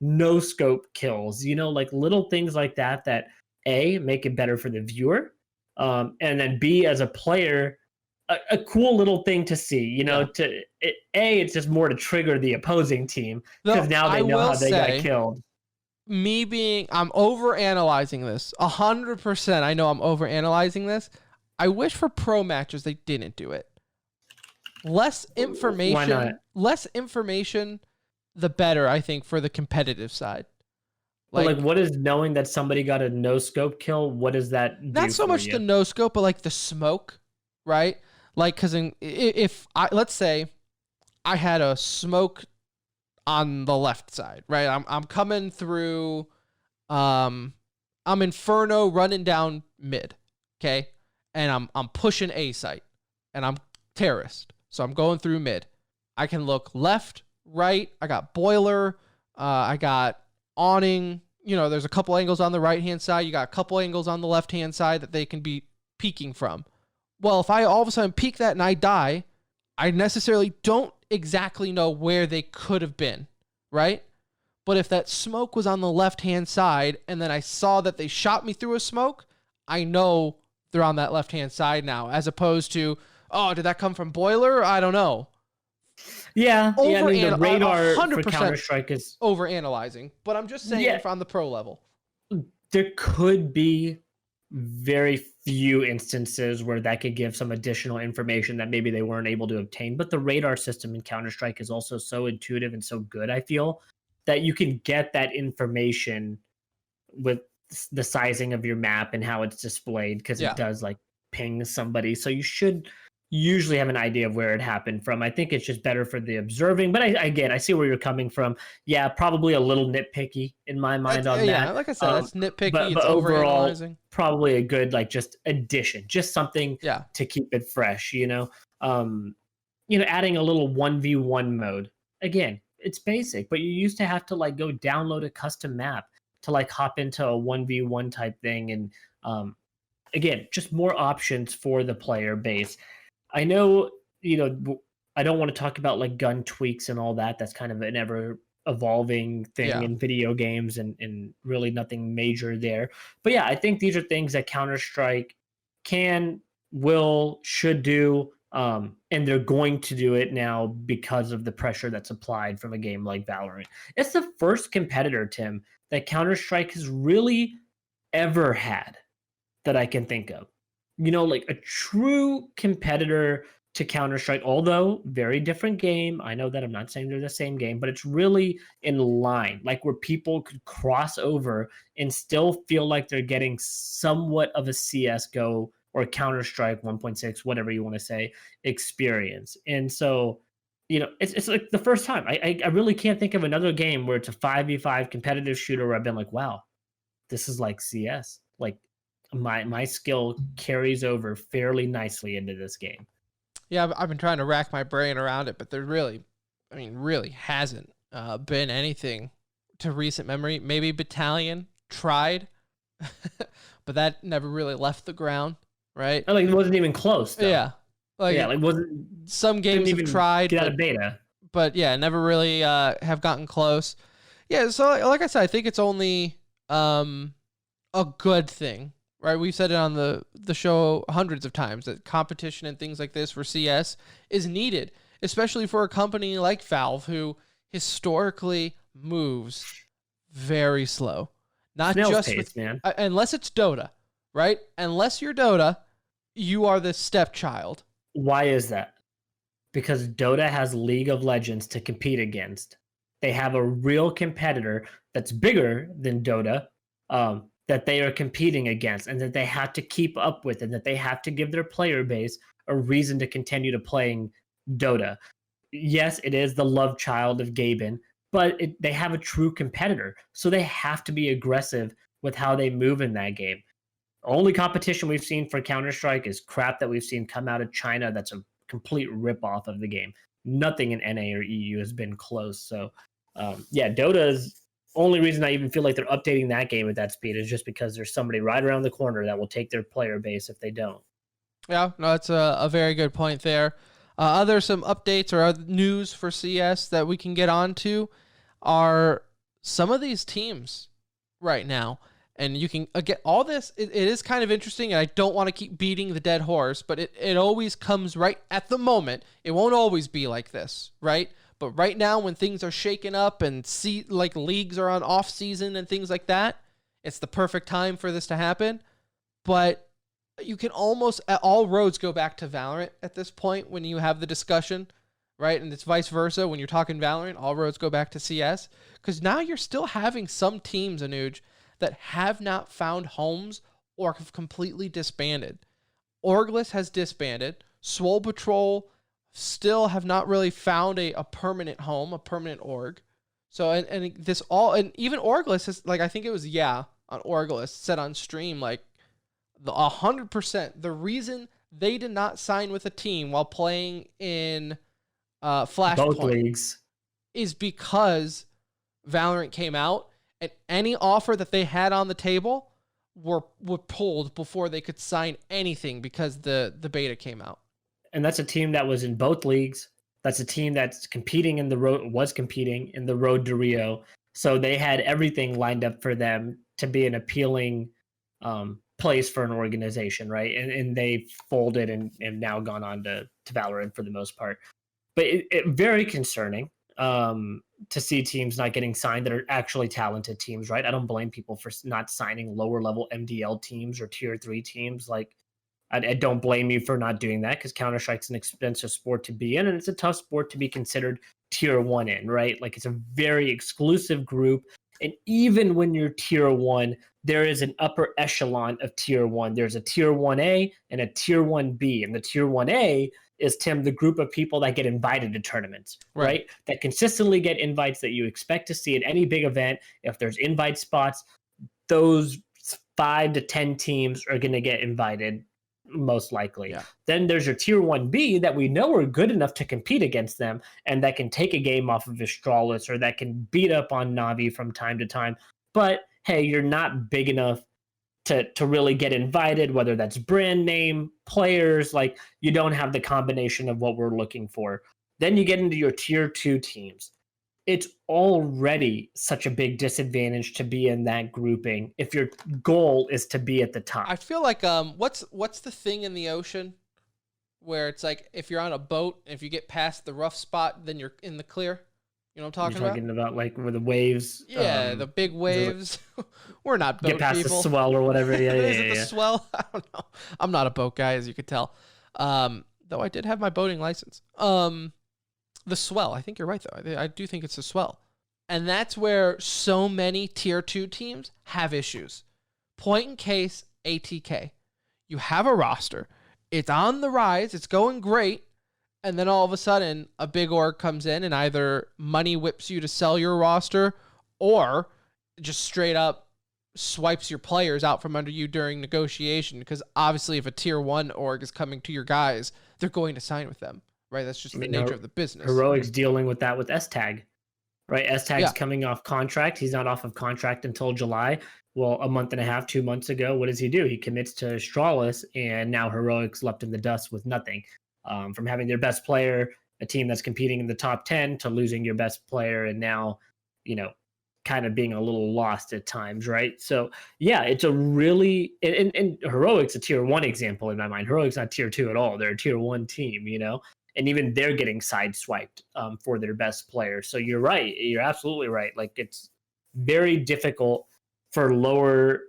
S2: no scope kills. Like little things like that. That A, make it better for the viewer, and then B, as a player, a cool little thing to see. It's just more to trigger the opposing team because now they know how they got killed.
S1: I'm overanalyzing this 100%. I know I'm overanalyzing this. I wish for pro matches they didn't do it. Less information.
S2: Why not?
S1: Less information, the better. I think for the competitive side.
S2: Like what is knowing that somebody got a no scope kill? What does that do?
S1: Not so much the no scope, but like the smoke, right? Like because let's say I had a smoke on the left side, right? I'm coming through. I'm Inferno running down mid, okay, and I'm pushing A site, and I'm terrorist, so I'm going through mid. I can look left, right. I got boiler. I got awning. There's a couple angles on the right hand side. You got a couple angles on the left hand side that they can be peeking from. Well, if I all of a sudden peek that and I die, I necessarily don't exactly know where they could have been, right? But if that smoke was on the left-hand side and then I saw that they shot me through a smoke, I know they're on that left-hand side now, as opposed to, oh, did that come from boiler? I don't know.
S2: Yeah, the radar for Counter-Strike is
S1: overanalyzing, but I'm just saying on the pro level.
S2: There could be very few instances where that could give some additional information that maybe they weren't able to obtain. But the radar system in Counter-Strike is also so intuitive and so good, I feel, that you can get that information with the sizing of your map and how it's displayed, because it does like ping somebody. So you should usually have an idea of where it happened from. I think it's just better for the observing. But I see where you're coming from. Yeah, probably a little nitpicky in my mind on that.
S1: Yeah, like I said, that's nitpicky.
S2: But
S1: it's
S2: overall, probably a good just addition, just something to keep it fresh. Adding a little 1v1 mode. Again, it's basic, but you used to have to go download a custom map to hop into a 1v1 type thing. And again, just more options for the player base. I know, I don't want to talk about gun tweaks and all that. That's kind of an ever evolving thing in video games and really nothing major there. But yeah, I think these are things that Counter-Strike can, will, should do. And they're going to do it now because of the pressure that's applied from a game like Valorant. It's the first competitor, Tim, that Counter-Strike has really ever had that I can think of. A true competitor to Counter-Strike, although very different game. I know that I'm not saying they're the same game, but it's really in line, where people could cross over and still feel like they're getting somewhat of a CSGO or Counter-Strike 1.6, whatever you want to say, experience. And so, it's like the first time. I really can't think of another game where it's a 5v5 competitive shooter where I've been like, wow, this is like CS. my skill carries over fairly nicely into this game.
S1: Yeah, I've been trying to rack my brain around it, but there really hasn't been anything to recent memory. Maybe Battalion tried, but that never really left the ground, right?
S2: Like it wasn't even close. Though.
S1: Yeah,
S2: like wasn't.
S1: Some games have tried,
S2: get out of beta.
S1: But yeah, never really have gotten close. Yeah, so like I said, I think it's only a good thing, right? We've said it on the show hundreds of times that competition and things like this for CS is needed, especially for a company like Valve who historically moves very slow. Not
S2: Snail's
S1: just
S2: pace,
S1: with,
S2: man.
S1: Unless it's Dota, right? Unless you're Dota, you are the stepchild.
S2: Why is that? Because Dota has League of Legends to compete against. They have a real competitor that's bigger than Dota that they are competing against and that they have to keep up with and that they have to give their player base a reason to continue to playing Dota. Yes, it is the love child of Gaben, but they have a true competitor. So they have to be aggressive with how they move in that game. Only competition we've seen for Counter-Strike is crap that we've seen come out of China that's a complete rip-off of the game. Nothing in NA or EU has been close. So, Dota's only reason I even feel like they're updating that game at that speed is just because there's somebody right around the corner that will take their player base if they don't.
S1: Yeah, no, that's a very good point there. Other some updates or other news for CS that we can get onto are some of these teams right now. And you can get all this. It is kind of interesting, and I don't want to keep beating the dead horse, but it always comes right at the moment. It won't always be like this, right? But right now, when things are shaking up and leagues are on off season and things like that, it's the perfect time for this to happen. But you can almost all roads go back to Valorant at this point when you have the discussion, right? And it's vice versa when you're talking Valorant. All roads go back to CS because now you're still having some teams, Anuj, that have not found homes or have completely disbanded. Orglis has disbanded. Swole Patrol still have not really found a permanent home, a permanent org. So, and even Orglis is I think it was, on Orglis said on stream, 100%, the reason they did not sign with a team while playing in Flashpoint
S2: both leagues
S1: is because Valorant came out and any offer that they had on the table were pulled before they could sign anything because the beta came out.
S2: And that's a team that was in both leagues. That's a team that's competing in the road to Rio. So they had everything lined up for them to be an appealing place for an organization, right? And they folded and now gone on to Valorant for the most part. But it very concerning to see teams not getting signed that are actually talented teams, right? I don't blame people for not signing lower level MDL teams or tier 3 teams. I don't blame you for not doing that because Counter-Strike's an expensive sport to be in, and it's a tough sport to be considered tier 1 in, right? It's a very exclusive group. And even when you're tier 1, there is an upper echelon of tier 1. There's a tier 1A and a tier 1B. And the tier 1A is, Tim, the group of people that get invited to tournaments, right? That consistently get invites that you expect to see at any big event. If there's invite spots, those 5 to 10 teams are going to get invited most likely. Yeah. Then there's your tier 1B that we know are good enough to compete against them and that can take a game off of Astralis or that can beat up on Navi from time to time. But hey, you're not big enough to really get invited, whether that's brand name, players, you don't have the combination of what we're looking for. Then you get into your tier 2 teams. It's already such a big disadvantage to be in that grouping if your goal is to be at the top.
S1: I feel like what's the thing in the ocean where it's if you're on a boat and if you get past the rough spot, then you're in the clear? You know what I'm talking
S2: about? Where the waves.
S1: Yeah, the big waves. We're not boat people.
S2: Get past the swell or whatever. Yeah,
S1: Is it the swell? I don't know. I'm not a boat guy, as you could tell. Though I did have my boating license. The swell. I think you're right, though. I do think it's the swell. And that's where so many tier 2 teams have issues. Point in case, ATK. You have a roster. It's on the rise. It's going great. And then all of a sudden, a big org comes in and either money whips you to sell your roster or just straight up swipes your players out from under you during negotiation, because obviously if a tier 1 org is coming to your guys, they're going to sign with them, right? That's just the nature of the business.
S2: Heroic's dealing with that with S-Tag, right? S-Tag's
S1: Yeah.
S2: coming off contract. He's not off of contract until July. Well, a month and a half, 2 months ago, what does he do? He commits to Astralis, and now Heroic's left in the dust with nothing. From having their best player, a team that's competing in the top 10, to losing your best player, and now, kind of being a little lost at times, right? So yeah, it's a really, and Heroic's a tier 1 example in my mind. Heroic's not tier 2 at all. They're a tier 1 team, and even they're getting sideswiped for their best player. So you're right. You're absolutely right. Like, it's very difficult for lower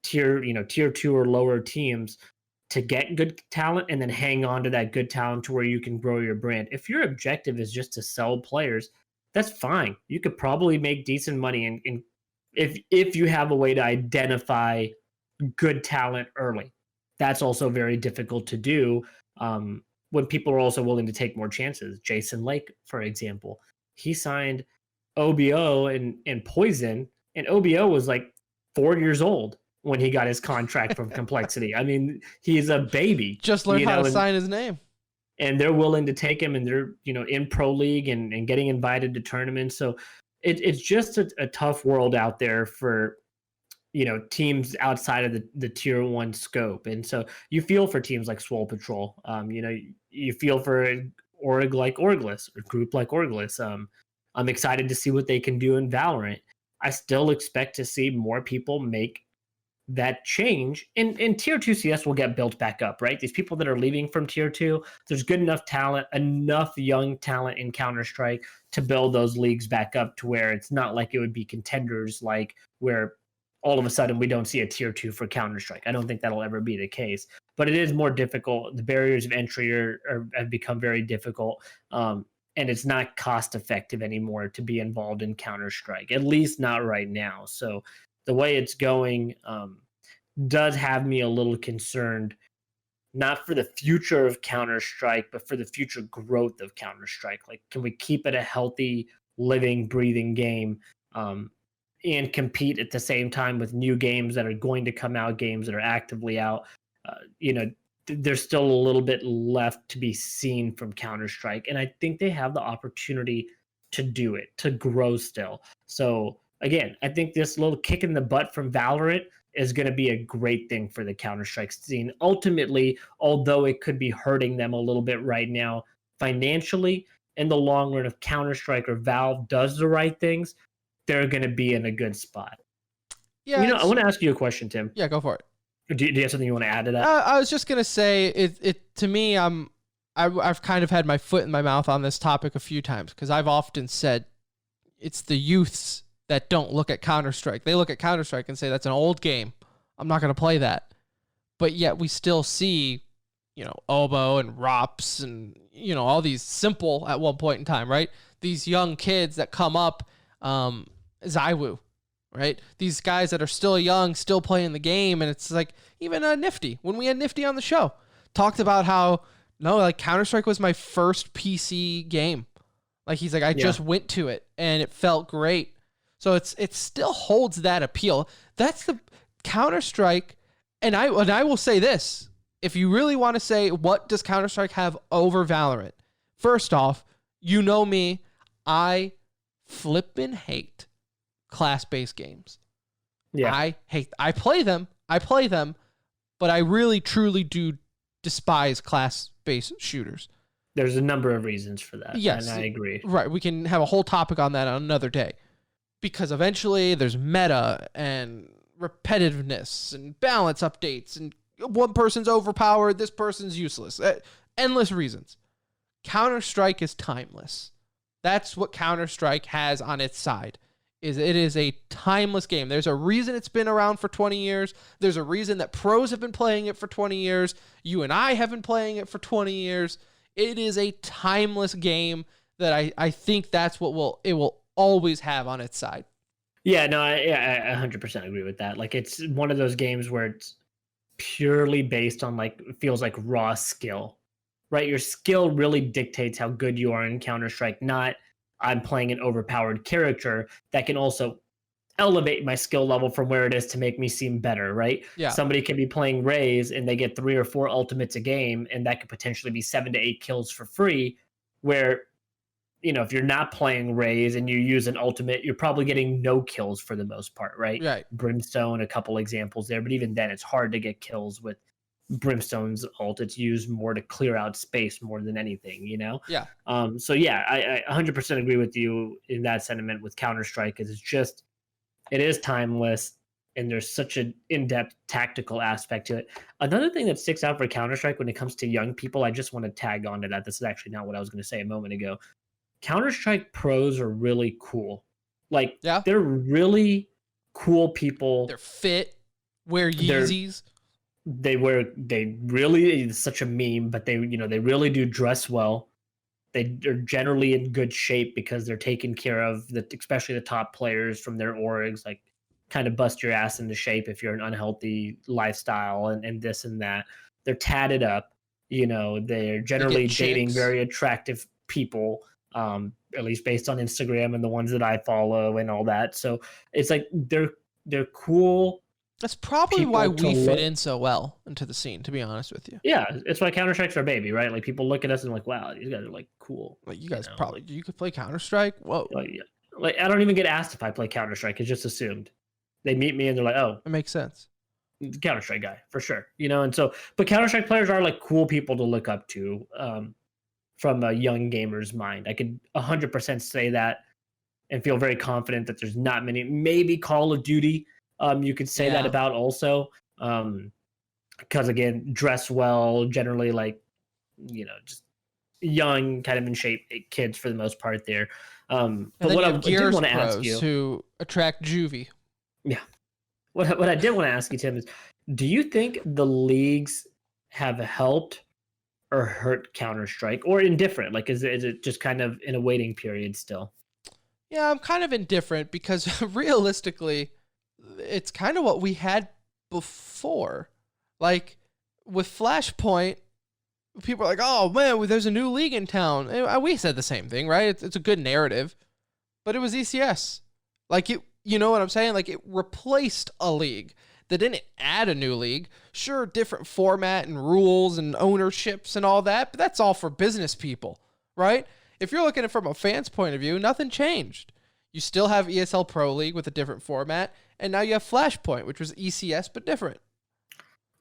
S2: tier, tier 2 or lower teams to get good talent and then hang on to that good talent to where you can grow your brand. If your objective is just to sell players, that's fine. You could probably make decent money in if you have a way to identify good talent early. That's also very difficult to do when people are also willing to take more chances. Jason Lake, for example, he signed OBO and Poison, and OBO was like 4 years old when he got his contract from Complexity. I mean, he's a baby.
S1: Just learned how to sign his name.
S2: And they're willing to take him, and they're, in pro league and getting invited to tournaments. So it's just a tough world out there for, teams outside of the tier 1 scope. And so you feel for teams like Swole Patrol. You feel for an org like Orgless, or group like Orgless. I'm excited to see what they can do in Valorant. I still expect to see more people make that change, and tier 2 CS will get built back up, right? These people that are leaving from tier 2, there's good enough talent, enough young talent in Counter-Strike to build those leagues back up to where it's not like it would be contenders, like where all of a sudden we don't see a tier 2 for Counter-Strike. I don't think that'll ever be the case, but it is more difficult. The barriers of entry have become very difficult, and it's not cost effective anymore to be involved in Counter-Strike, at least not right now. So the way it's going does have me a little concerned, not for the future of Counter-Strike, but for the future growth of Counter-Strike. Like, can we keep it a healthy, living, breathing game and compete at the same time with new games that are going to come out, games that are actively out? There's still a little bit left to be seen from Counter-Strike, and I think they have the opportunity to do it, to grow still. So again, I think this little kick in the butt from Valorant is going to be a great thing for the Counter-Strike scene. Ultimately, although it could be hurting them a little bit right now financially, in the long run, if Counter-Strike or Valve does the right things, they're going to be in a good spot.
S1: Yeah,
S2: I want to ask you a question, Tim.
S1: Yeah, go for it.
S2: Do you have something you want to add to that?
S1: I was just going to say, it to me, I've kind of had my foot in my mouth on this topic a few times, because I've often said it's the youths that don't look at Counter-Strike. They look at Counter-Strike and say, that's an old game. I'm not going to play that. But yet we still see, Oboe and Rops and, all these simple at one point in time, right? These young kids that come up, Zywoo, right? These guys that are still young, still playing the game. And it's like, even Nifty, when we had Nifty on the show, talked about how, Counter-Strike was my first PC game. Like, he's like, I just went to it and it felt great. So it still holds that appeal. That's the Counter-Strike. And I will say this. If you really want to say, what does Counter-Strike have over Valorant? First off, you know me, I flippin' hate class-based games. Yeah. I play them, but I really, truly do despise class-based shooters.
S2: There's a number of reasons for that.
S1: Yes.
S2: And I agree.
S1: Right. We can have a whole topic on that on another day. Because eventually there's meta and repetitiveness and balance updates, and one person's overpowered, this person's useless. Endless reasons. Counter-Strike is timeless. That's what Counter-Strike has on its side. It is a timeless game. There's a reason it's been around for 20 years. There's a reason that pros have been playing it for 20 years. You and I have been playing it for 20 years. It is a timeless game that I think that's what it will always have on its side.
S2: Yeah, no, I 100% agree with that. Like, it's one of those games where it's purely based on, feels like raw skill, right? Your skill really dictates how good you are in Counter-Strike, not I'm playing an overpowered character that can also elevate my skill level from where it is to make me seem better, right?
S1: Yeah.
S2: Somebody can be playing Raze and they get 3 or 4 ultimates a game, and that could potentially be 7 to 8 kills for free. Where, if you're not playing Raze and you use an ultimate, you're probably getting no kills for the most part, right?
S1: Right.
S2: Brimstone, a couple examples there, but even then, it's hard to get kills with Brimstone's ult. It's used more to clear out space more than anything,
S1: Yeah.
S2: So yeah, I 100% agree with you in that sentiment with Counter-Strike, because it is timeless, and there's such an in-depth tactical aspect to it. Another thing that sticks out for Counter-Strike when it comes to young people, I just want to tag on to that. This is actually not what I was going to say a moment ago. Counter-Strike pros are really cool. Like, they're really cool people.
S1: They're fit, wear Yeezys.
S2: It's such a meme, but they really do dress well. They're generally in good shape because they're taking care of especially the top players from their orgs, like kind of bust your ass into shape if you're an unhealthy lifestyle and this and that. They're tatted up, they're generally dating very attractive people, at least based on Instagram and the ones that I follow and all that. So it's like they're cool.
S1: That's probably why we fit in so well into the scene, to be honest with you.
S2: Yeah, it's why Counter-Strike's our baby, right? Like, people look at us and like, wow, these guys are like cool.
S1: Like, you guys you could play Counter-Strike? Whoa.
S2: Like, I don't even get asked if I play Counter-Strike. It's just assumed. They meet me and they're like, oh.
S1: It makes sense.
S2: Counter-Strike guy, for sure. And so, but Counter-Strike players are like cool people to look up to from a young gamer's mind. I could 100% say that and feel very confident that there's not many, maybe Call of Duty, you could say that about also, because again, dress well, generally like, just young, kind of in shape kids for the most part there. But what I did want to ask you,
S1: to attract juvie.
S2: Yeah. What I did want to ask you, Tim, is do you think the leagues have helped or hurt Counter-Strike, or indifferent? Like, is it just kind of in a waiting period still?
S1: Yeah, I'm kind of indifferent because realistically, it's kind of what we had before. Like, with Flashpoint, people are like, oh man, there's a new league in town. And we said the same thing, right? It's a good narrative, but it was ECS. Like, you know what I'm saying? Like, it replaced a league. They didn't add a new league. Sure, different format and rules and ownerships and all that, but that's all for business people, right? If you're looking at it from a fan's point of view, nothing changed. You still have ESL Pro League with a different format, and now you have Flashpoint, which was ECS, but different.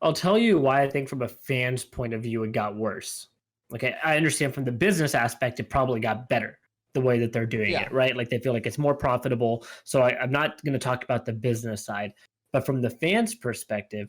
S2: I'll tell you why I think from a fan's point of view it got worse. Okay, I understand from the business aspect it probably got better, the way that they're doing it, right? Like, they feel like it's more profitable. So I'm not going to talk about the business side, but from the fans' perspective,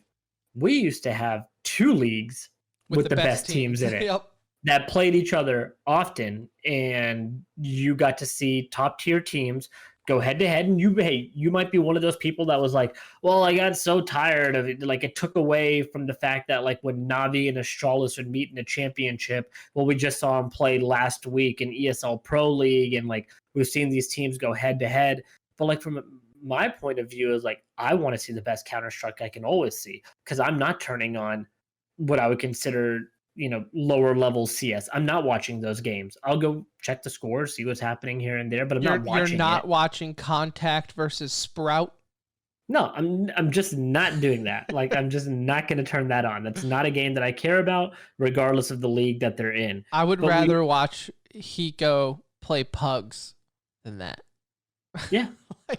S2: we used to have 2 leagues with the best teams in it. That played each other often, and you got to see top tier teams go head to head. And you might be one of those people that was like, well, I got so tired of it. Like, it took away from the fact that, like, when Navi and Astralis would meet in a championship, well, we just saw them play last week in ESL Pro League, and like, we've seen these teams go head to head. But like, from my point of view, is like, I want to see the best Counter-Strike I can always see, because I'm not turning on what I would consider, lower level CS. I'm not watching those games. I'll go check the scores, see what's happening here and there, but I'm not watching it. You're not
S1: watching Contact versus Sprout?
S2: No, I'm just not doing that. Like, I'm just not going to turn that on. That's not a game that I care about, regardless of the league that they're in.
S1: I would rather watch Hiko play Pugs than that.
S2: Yeah.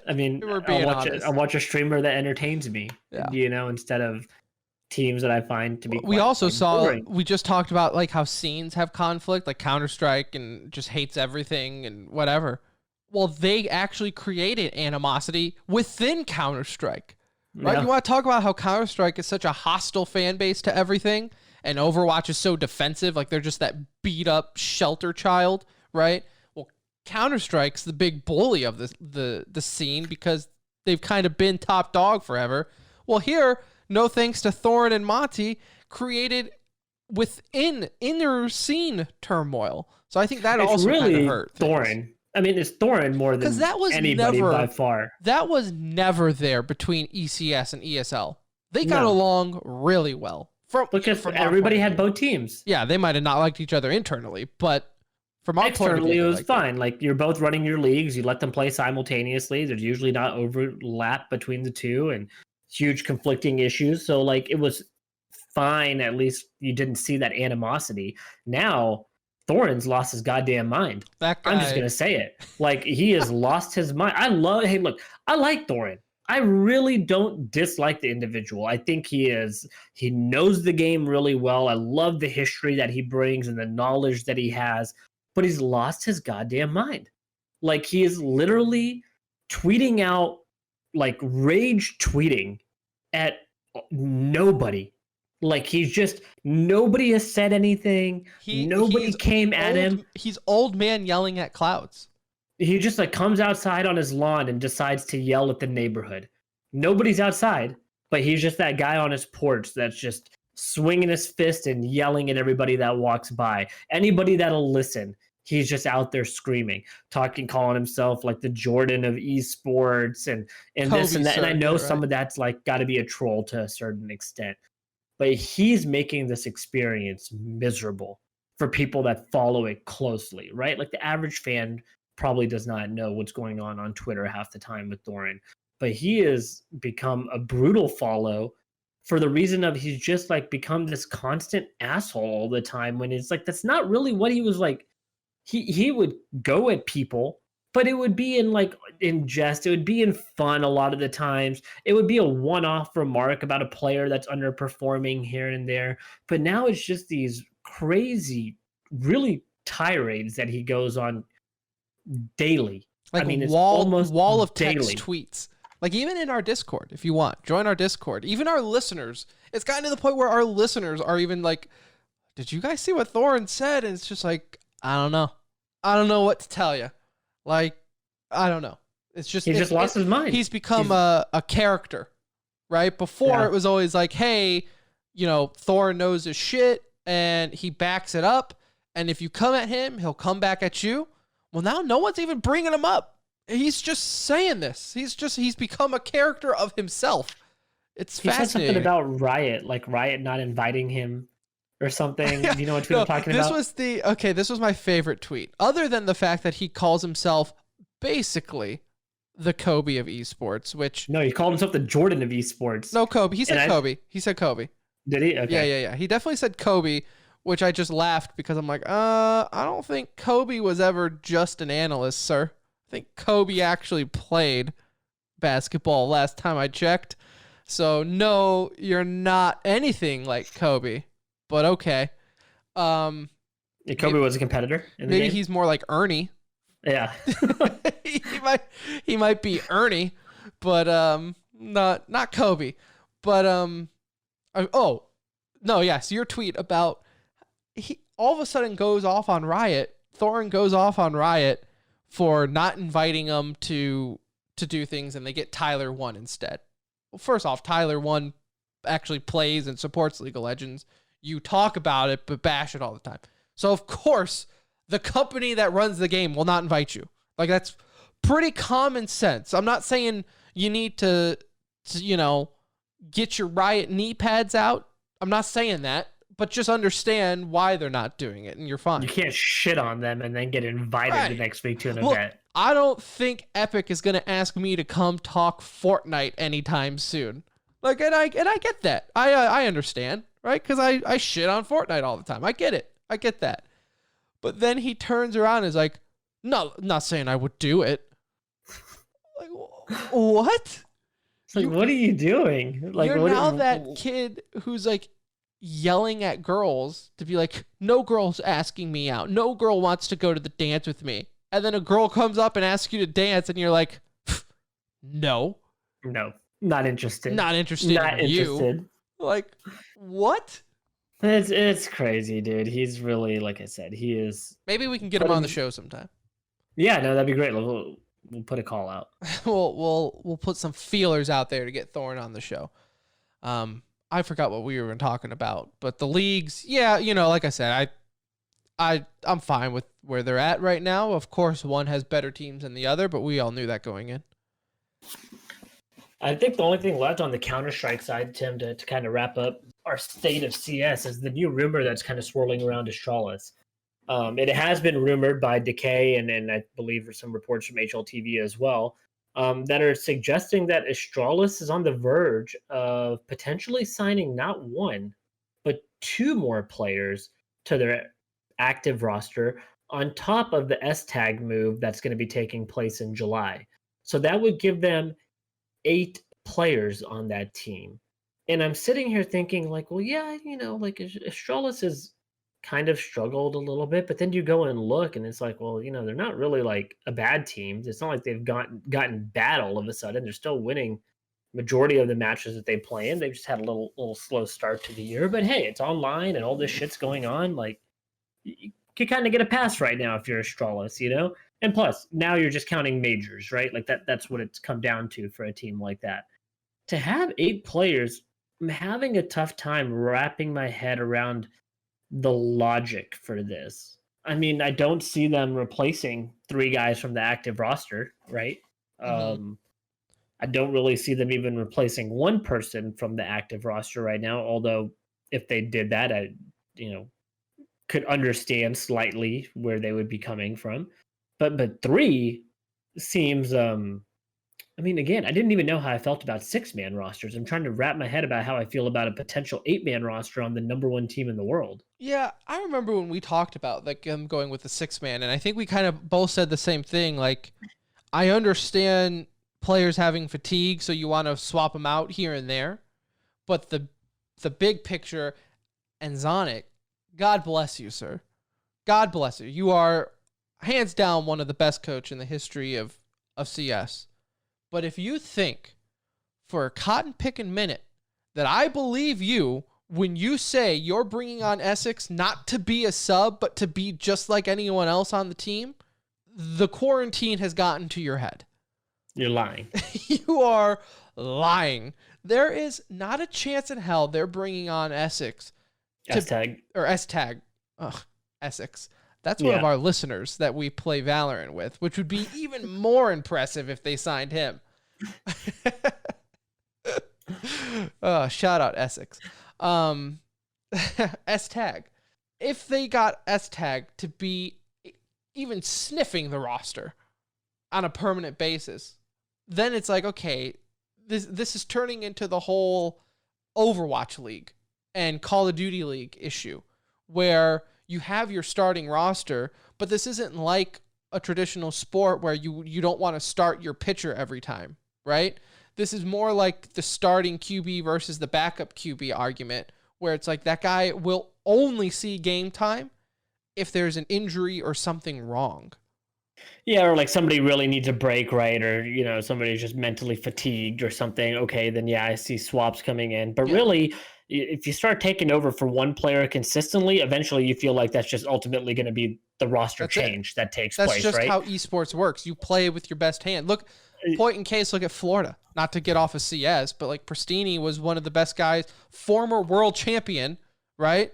S2: I mean, I'll watch a streamer that entertains me, instead of teams that I find to be
S1: we just talked about like how scenes have conflict, like Counter-Strike and just hates everything and whatever. Well, they actually created animosity within Counter-Strike, right? You want to talk about how Counter-Strike is such a hostile fan base to everything, and Overwatch is so defensive, like they're just that beat up shelter child, right? Well, Counter-Strike's the big bully of the scene because they've kind of been top dog forever. Well, here, no thanks to Thorin and Monty, created within inner scene turmoil. So I think that also really kind of hurt
S2: Thorin. Things. I mean, it's Thorin more than anybody by far.
S1: That was never there between ECS and ESL. They got along really well.
S2: Because everybody had both teams.
S1: Yeah, they might have not liked each other internally, but From our point of
S2: Externally,
S1: view,
S2: it
S1: they
S2: was
S1: liked it.
S2: fine. Like you're both running your leagues, you let them play simultaneously. There's usually not overlap between the two, and huge conflicting issues. So like it was fine. At least you didn't see that animosity. Now Thorin's lost his goddamn mind.
S1: That guy.
S2: I'm just gonna say it. Like he has lost his mind. Hey, look, I like Thorin. I really don't dislike the individual. I think he knows the game really well. I love the history that he brings and the knowledge that he has, but he's lost his goddamn mind. Like he is literally tweeting out, like rage tweeting at nobody. Like he's just nobody has said anything. Nobody
S1: he's
S2: came at him.
S1: He's old man yelling at clouds.
S2: He just like comes outside on his lawn and decides to yell at the neighborhood. Nobody's outside, but he's just that guy on his porch that's just swinging his fist and yelling at everybody that walks by. Anybody that'll listen, he's just out there screaming, talking, calling himself like the Jordan of esports and this and that. And I know some of that's like got to be a troll to a certain extent, but he's making this experience miserable for people that follow it closely, right? Like the average fan probably does not know what's going on Twitter half the time with Thorin, but he has become a brutal follow for the reason of he's just like become this constant asshole all the time, when it's like that's not really what he was like. He would go at people, but it would be in jest, it would be in fun a lot of the times. It would be a one-off remark about a player that's underperforming here and there, but now it's just these crazy, really tirades that he goes on daily.
S1: Like, I mean, it's almost wall of text daily. Tweets. Like even in our Discord, if you want, join our Discord. Even our listeners, it's gotten to the point where our listeners are even like, "Did you guys see what Thorin said?" And it's just like, I don't know what to tell you. Like, I don't know. It's just
S2: he just lost his mind.
S1: He's become a character, right? Before it was always like, hey, Thorin knows his shit and he backs it up. And if you come at him, he'll come back at you. Well, now no one's even bringing him up. He's just saying this. He's become a character of himself. It's fascinating.
S2: He said something about Riot, like Riot not inviting him or something. Do you know what tweet I'm talking about?
S1: This was my favorite tweet. Other than the fact that he calls himself basically the Kobe of esports, which...
S2: No, he called himself the Jordan of esports.
S1: No, Kobe. He said Kobe. He said Kobe.
S2: Did he? Okay.
S1: Yeah. He definitely said Kobe, which I just laughed because I'm like, I don't think Kobe was ever just an analyst, sir. I think Kobe actually played basketball last time I checked. So no, you're not anything like Kobe, but okay.
S2: Kobe was a competitor in the game?
S1: He's more like Ernie.
S2: Yeah.
S1: he might be Ernie, but not Kobe. But so your tweet about he all of a sudden goes off on Riot. Thorin goes off on Riot for not inviting them to do things, and they get Tyler 1 instead. Well, first off, Tyler 1 actually plays and supports League of Legends. You talk about it, but bash it all the time. So, of course, the company that runs the game will not invite you. Like, that's pretty common sense. I'm not saying you need to get your Riot knee pads out. I'm not saying that. But just understand why they're not doing it, and you're fine.
S2: You can't shit on them and then get invited the next week to an event.
S1: I don't think Epic is going to ask me to come talk Fortnite anytime soon. Like, and I get that. I understand, right? Because I shit on Fortnite all the time. I get it. I get that. But then he turns around and is like, no, not saying I would do it. Like, what?
S2: Like, what are you doing? Like,
S1: you're now that kid who's like yelling at girls to be like, no girl's asking me out. No girl wants to go to the dance with me. And then a girl comes up and asks you to dance and you're like, no.
S2: No, not interested.
S1: Not interested in you. Like, what?
S2: It's crazy, dude. He's really, like I said, he is.
S1: Maybe we can get him on the show sometime.
S2: Yeah, no, that'd be great. We'll put a call out.
S1: we'll put some feelers out there to get Thorin on the show. I forgot what we were talking about, but the leagues, like I said, I'm fine with where they're at right now. Of course, one has better teams than the other, but we all knew that going in.
S2: I think the only thing left on the Counter-Strike side, Tim, to kind of wrap up our state of CS is the new rumor that's kind of swirling around Astralis. It has been rumored by Decay and I believe there's some reports from HLTV as well, that are suggesting that Astralis is on the verge of potentially signing not one, but two more players to their active roster on top of the S tag move that's going to be taking place in July. So that would give them 8 players on that team. And I'm sitting here thinking, like, well, yeah, like Astralis has kind of struggled a little bit, but then you go and look, and it's like, well, they're not really like a bad team. It's not like they've gotten bad all of a sudden. They're still winning majority of the matches that they play in. They've just had a little slow start to the year, but hey, it's online and all this shit's going on. Like, you can kind of get a pass right now if you're Astralis. And plus, now you're just counting majors, right? Like that's what it's come down to for a team like that. To have 8 players, I'm having a tough time wrapping my head around the logic for this. I mean, I don't see them replacing 3 guys from the active roster, right?
S1: Mm-hmm.
S2: I don't really see them even replacing one person from the active roster right now. Although, if they did that, I, could understand slightly where they would be coming from. But 3 seems. I mean, again, I didn't even know how I felt about 6-man rosters. I'm trying to wrap my head about how I feel about a potential 8-man roster on the number 1 team in the world.
S1: Yeah, I remember when we talked about like going with the 6-man, and I think we kind of both said the same thing. Like, I understand players having fatigue, so you want to swap them out here and there, but the big picture, and Zonic, God bless you, sir. God bless you. You are hands down one of the best coach in the history of CS. But if you think for a cotton picking minute that I believe you when you say you're bringing on Essex not to be a sub, but to be just like anyone else on the team, the quarantine has gotten to your head.
S2: You're lying.
S1: You are lying. There is not a chance in hell they're bringing on Essex.
S2: S-tag.
S1: Or S-tag. Ugh, Essex. That's one of our listeners that we play Valorant with, which would be even more impressive if they signed him. Shout out Essex. S-tag. If they got S-tag to be even sniffing the roster on a permanent basis, then it's like, okay, this is turning into the whole Overwatch League and Call of Duty League issue, where you have your starting roster, but this isn't like a traditional sport where you don't want to start your pitcher every time, right? This is more like the starting QB versus the backup QB argument, where it's like that guy will only see game time if there's an injury or something wrong.
S2: Yeah, or like somebody really needs a break, right? Or, somebody's just mentally fatigued or something. Okay, then yeah, I see swaps coming in. But really, if you start taking over for one player consistently, eventually you feel like that's just ultimately going to be the roster change that takes place, right?
S1: That's just how esports works. You play with your best hand. Look, point in case, look at Florida. Not to get off of CS, but like Pristini was one of the best guys, former world champion, right?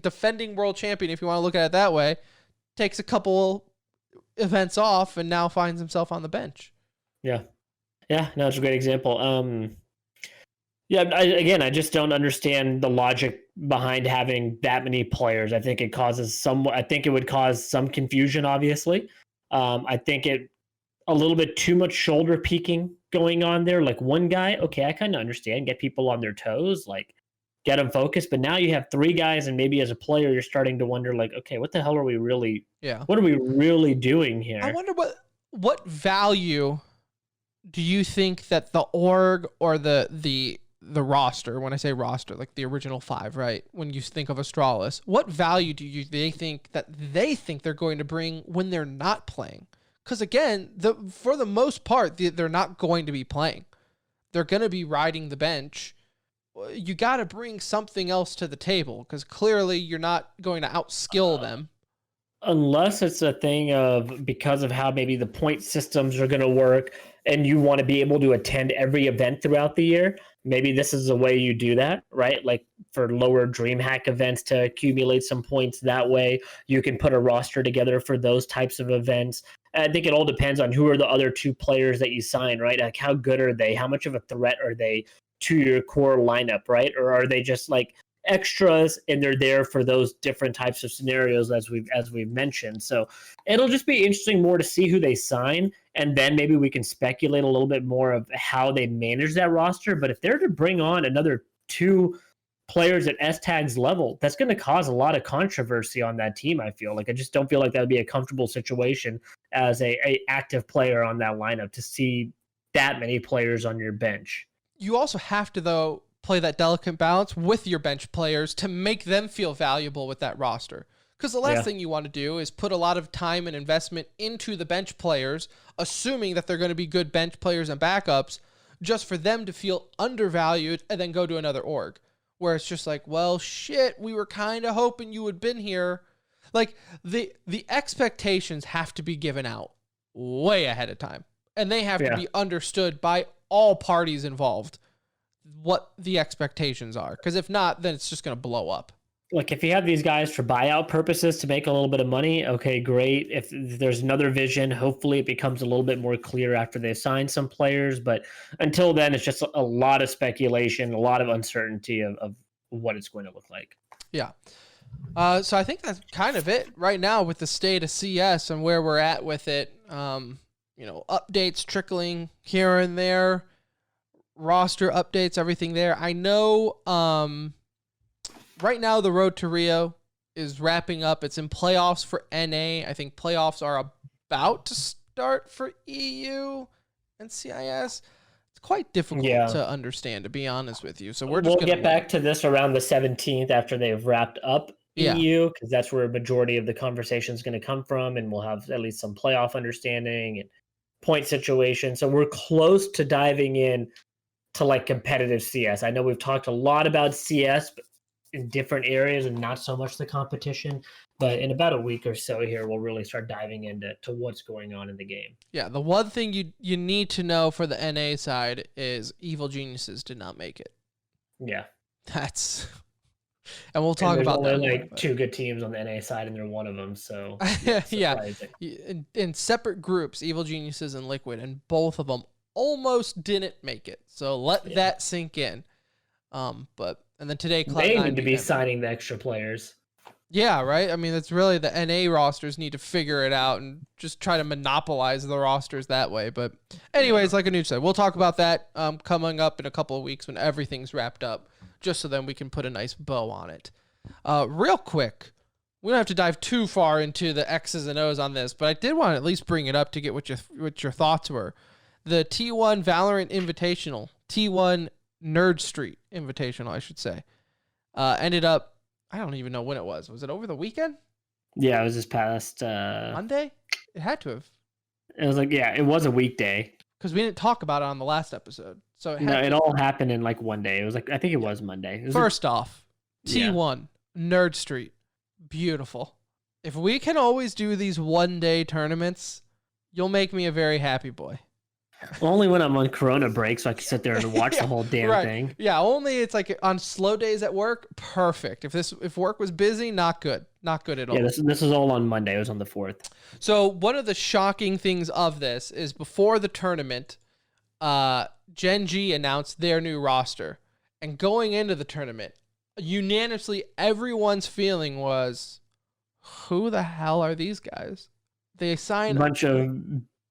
S1: Defending world champion, if you want to look at it that way, takes a couple events off and now finds himself on the bench.
S2: No, it's a great example. I just don't understand the logic behind having that many players. I think it would cause some confusion, obviously. I think a little bit too much shoulder peeking going on there. Like one guy, okay, I kind of understand, get people on their toes, like get them focused. But now you have 3 guys, and maybe as a player, you're starting to wonder, like, okay, what the hell are we really?
S1: Yeah.
S2: What are we really doing here?
S1: I wonder what value do you think that the org or the roster, when I say roster, like the original 5, right? When you think of Astralis, what value do they think they're going to bring when they're not playing? Because again, for the most part, they're not going to be playing. They're going to be riding the bench. You got to bring something else to the table, because clearly you're not going to outskill them.
S2: Unless it's a thing of because of how maybe the point systems are going to work and you want to be able to attend every event throughout the year. Maybe this is a way you do that, right? Like for lower DreamHack events to accumulate some points that way. You can put a roster together for those types of events. I think it all depends on who are the other 2 players that you sign, right? Like how good are they? How much of a threat are they to your core lineup, right? Or are they just like, extras, and they're there for those different types of scenarios as we've mentioned. So it'll just be interesting more to see who they sign, and then maybe we can speculate a little bit more of how they manage that roster. But if they're to bring on another 2 players at S-Tag's level, that's going to cause a lot of controversy on that team. I feel like I just don't feel like that would be a comfortable situation as a active player on that lineup to see that many players on your bench.
S1: You also have to, though, play that delicate balance with your bench players to make them feel valuable with that roster. Because the last thing you want to do is put a lot of time and investment into the bench players, assuming that they're going to be good bench players and backups, just for them to feel undervalued and then go to another org. Where it's just like, well, shit, we were kind of hoping you would been here. Like, the expectations have to be given out way ahead of time. And they have to be understood by all parties involved, what the expectations are. Because if not, then it's just going to blow up.
S2: Like, if you have these guys for buyout purposes to make a little bit of money, okay, great. If there's another vision, hopefully it becomes a little bit more clear after they sign some players. But until then, it's just a lot of speculation, a lot of uncertainty of what it's going to look like.
S1: Yeah. So I think that's kind of it right now with the state of CS and where we're at with it. Updates trickling here and there, roster updates, everything there. I know right now the road to Rio is wrapping up. It's in playoffs for NA. I think playoffs are about to start for EU and CIS. It's quite difficult to understand, to be honest with you. So we'll
S2: get back to this around the 17th after they've wrapped up EU, because that's where a majority of the conversation is going to come from, and we'll have at least some playoff understanding and point situation. So we're close to diving in to like competitive CS. I know we've talked a lot about CS in different areas and not so much the competition, but in about a week or so here, we'll really start diving into what's going on in the game.
S1: Yeah, the one thing you need to know for the NA side is Evil Geniuses did not make it.
S2: Yeah.
S1: And we'll talk about that.
S2: There's only like 2 good teams on the NA side, and they're one of them. So
S1: in separate groups, Evil Geniuses and Liquid, and both of them almost didn't make it. So let that sink in. And then today,
S2: they need to be signing the extra players.
S1: Yeah, right. I mean, it's really the NA rosters need to figure it out and just try to monopolize the rosters that way. But anyways, like Anuj said, we'll talk about that coming up in a couple of weeks when everything's wrapped up, just so then we can put a nice bow on it. Real quick, we don't have to dive too far into the X's and O's on this, but I did want to at least bring it up to get what your thoughts were. The T1 Valorant Invitational, T1 Nerd Street Invitational, I should say, ended up, I don't even know when it was. Was it over the weekend?
S2: Yeah, it was this past
S1: Monday? It had to have.
S2: It was like, it was a weekday.
S1: Because we didn't talk about it on the last episode. So
S2: it all happened in like one day. It was like, I think it was Monday.
S1: First off, T1, Nerd Street. Beautiful. If we can always do these one-day tournaments, you'll make me a very happy boy.
S2: Only when I'm on Corona break, so I can sit there and watch the whole damn thing.
S1: Yeah, only it's like on slow days at work, perfect. If work was busy, not good. Not good at all.
S2: Yeah, this is all on Monday. It was on the 4th.
S1: So one of the shocking things of this is before the tournament, Gen G announced their new roster. And going into the tournament, unanimously, everyone's feeling was, who the hell are these guys? They signed
S2: a bunch of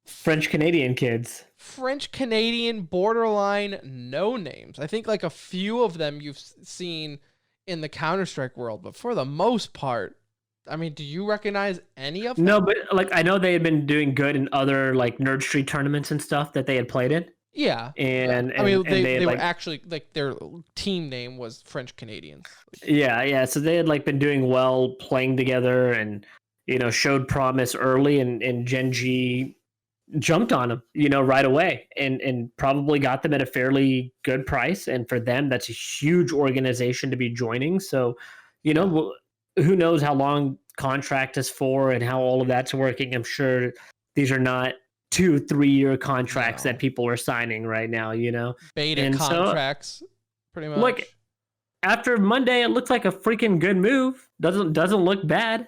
S2: French-Canadian kids.
S1: French-Canadian borderline no names. I think like a few of them you've seen in the Counter-Strike world, but for the most part, I mean, do you recognize any of them?
S2: No, but like I know they had been doing good in other like Nerd Street tournaments and stuff that they had played in.
S1: Yeah.
S2: And
S1: I mean, they were actually like their team name was French-Canadians.
S2: Yeah. So they had like been doing well playing together and, showed promise early, and Gen G jumped on them, right away and probably got them at a fairly good price. And for them, that's a huge organization to be joining. So, who knows how long contract is for and how all of that's working. I'm sure these are not 2-3 year contracts that people are signing right now,
S1: Beta and contracts, pretty much.
S2: Like after Monday, it looks like a freaking good move. Doesn't look bad,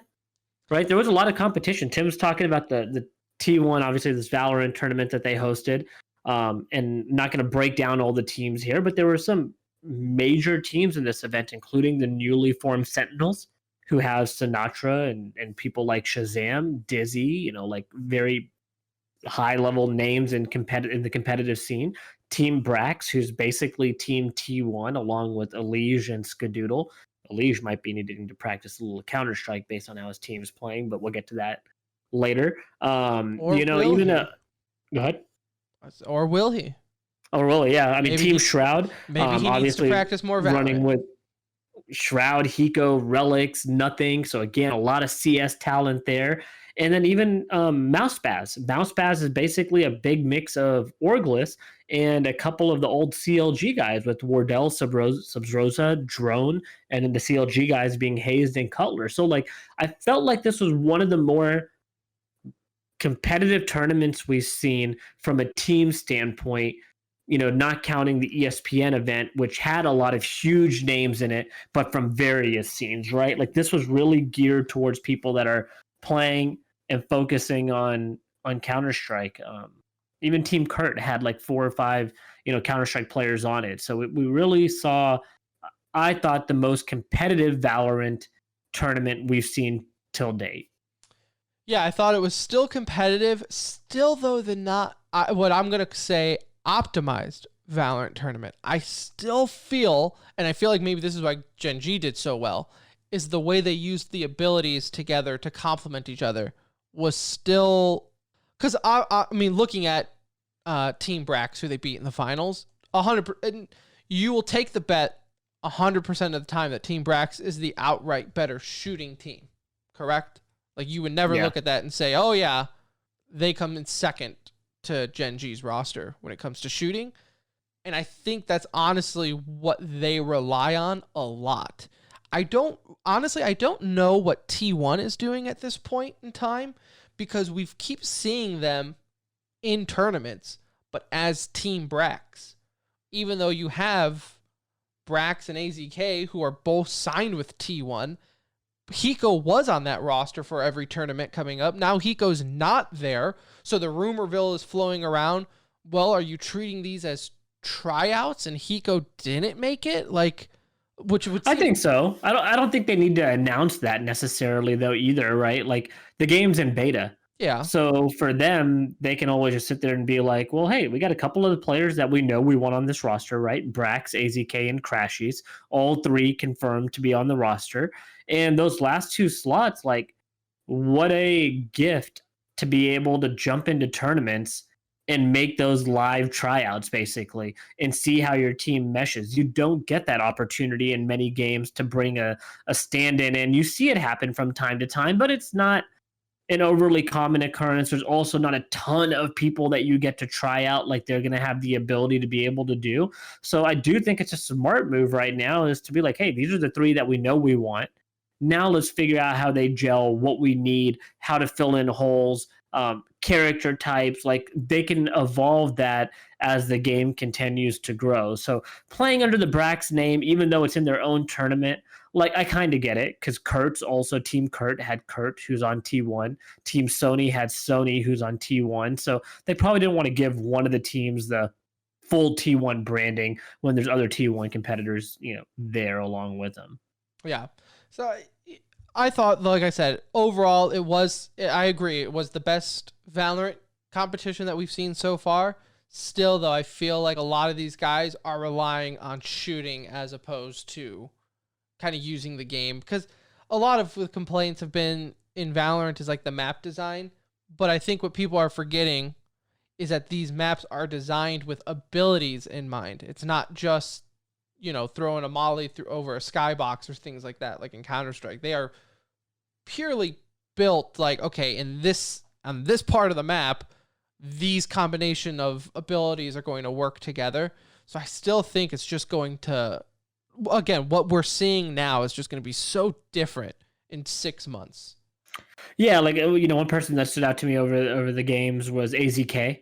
S2: right? There was a lot of competition. Tim's talking about the T1, obviously this Valorant tournament that they hosted, and not going to break down all the teams here, but there were some major teams in this event, including the newly formed Sentinels, who have Sinatra and people like Shazam, Dizzy, like very high level names in the competitive scene. Team Brax, who's basically Team T1, along with Elige and Skadoodle. Elige might be needing to practice a little Counter Strike based on how his team's playing, but we'll get to that later.
S1: Or
S2: Go ahead.
S1: Or will he?
S2: Oh, really? Yeah. I mean,
S1: Maybe
S2: Team Shroud.
S1: Maybe he needs to practice more Valorant.
S2: Running with Shroud, Hiko, Relics, Nothing. So again, a lot of CS talent there. And then even Mousebaz. Mousebaz is basically a big mix of Orglis and a couple of the old CLG guys with Wardell, Subrosa, Drone, and then the CLG guys being Hazed and Cutler. So like I felt like this was one of the more competitive tournaments we've seen from a team standpoint, not counting the ESPN event, which had a lot of huge names in it, but from various scenes, right? Like this was really geared towards people that are playing and focusing on Counter-Strike. Even Team Kurt had like 4 or 5, Counter-Strike players on it. So we really saw, I thought, the most competitive Valorant tournament we've seen till date.
S1: Yeah, I thought it was still competitive. Still, though, what I'm going to say, optimized Valorant tournament. I still feel, and I feel like maybe this is why Gen G did so well, is the way they used the abilities together to complement each other was still, because I mean, looking at Team Brax, who they beat in the finals, 100%, you will take the bet 100% of the time that Team Brax is the outright better shooting team, correct? Like you would never look at that and say, oh yeah, they come in second to Gen G's roster when it comes to shooting. And I think that's honestly what they rely on a lot. I don't know what T1 is doing at this point in time because we keep seeing them in tournaments, but as Team Brax, even though you have Brax and AZK who are both signed with T1, Hiko was on that roster for every tournament coming up. Now Hiko's not there, so the rumorville is flowing around. Well, are you treating these as tryouts and Hiko didn't make it? Like, which would
S2: I think so. I don't think they need to announce that necessarily though either, right? Like the game's in beta.
S1: Yeah.
S2: So for them, they can always just sit there and be like, well, hey, we got a couple of the players that we know we want on this roster, right? Brax, AZK, and Crashies, all 3 confirmed to be on the roster. And those last 2 slots, like, what a gift to be able to jump into tournaments and make those live tryouts, basically, and see how your team meshes. You don't get that opportunity in many games to bring a stand-in, and you see it happen from time to time, but it's not an overly common occurrence. There's also not a ton of people that you get to try out like they're going to have the ability to be able to do. So I do think it's a smart move right now is to be like, hey, these are the 3 that we know we want. Now let's figure out how they gel, what we need, how to fill in holes, character types. Like they can evolve that as the game continues to grow. So playing under the Brax name, even though it's in their own tournament, like I kind of get it because Kurt's also Team Kurt had Kurt who's on T1. Team Sony had Sony who's on T1. So they probably didn't want to give one of the teams the full T1 branding when there's other T1 competitors, there along with them.
S1: Yeah. So I thought, like I said, overall, I agree, it was the best Valorant competition that we've seen so far. Still, though, I feel like a lot of these guys are relying on shooting as opposed to kind of using the game. Because a lot of the complaints have been in Valorant is like the map design. But I think what people are forgetting is that these maps are designed with abilities in mind. It's not just throwing a molly over a skybox or things like that, like in Counter-Strike. They are purely built like, okay, on this part of the map, these combination of abilities are going to work together. So I still think it's just going to, again, what we're seeing now is just going to be so different in 6 months.
S2: Yeah, like one person that stood out to me over the games was AZK.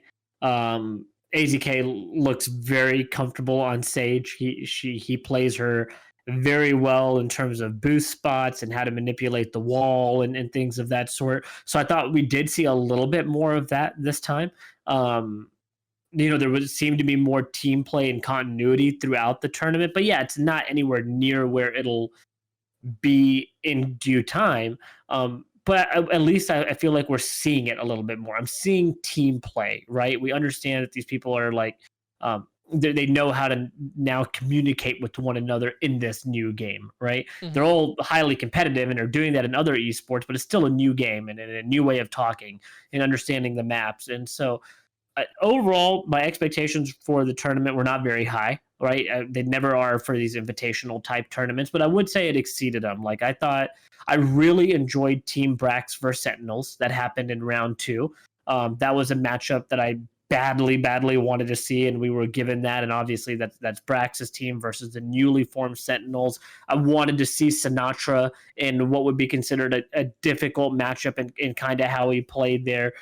S2: AZK looks very comfortable on stage. He plays her very well in terms of boost spots and how to manipulate the wall and things of that sort. So I thought we did see a little bit more of that this time. there would seem to be more team play and continuity throughout the tournament. But yeah, it's not anywhere near where it'll be in due time. But at least I feel like we're seeing it a little bit more. I'm seeing team play, right? We understand that these people are like, they know how to now communicate with one another in this new game, right?
S1: Mhm.
S2: They're all highly competitive and are doing that in other esports, but it's still a new game and a new way of talking and understanding the maps. And so overall, my expectations for the tournament were not very high, right? They never are for these invitational type tournaments, but I would say it exceeded them. Like I really enjoyed Team Brax versus Sentinels that happened in round 2. That was a matchup that I badly wanted to see, and we were given that. And obviously, that's Brax's team versus the newly formed Sentinels. I wanted to see Sinatra in what would be considered a difficult matchup, and kind of how he played there.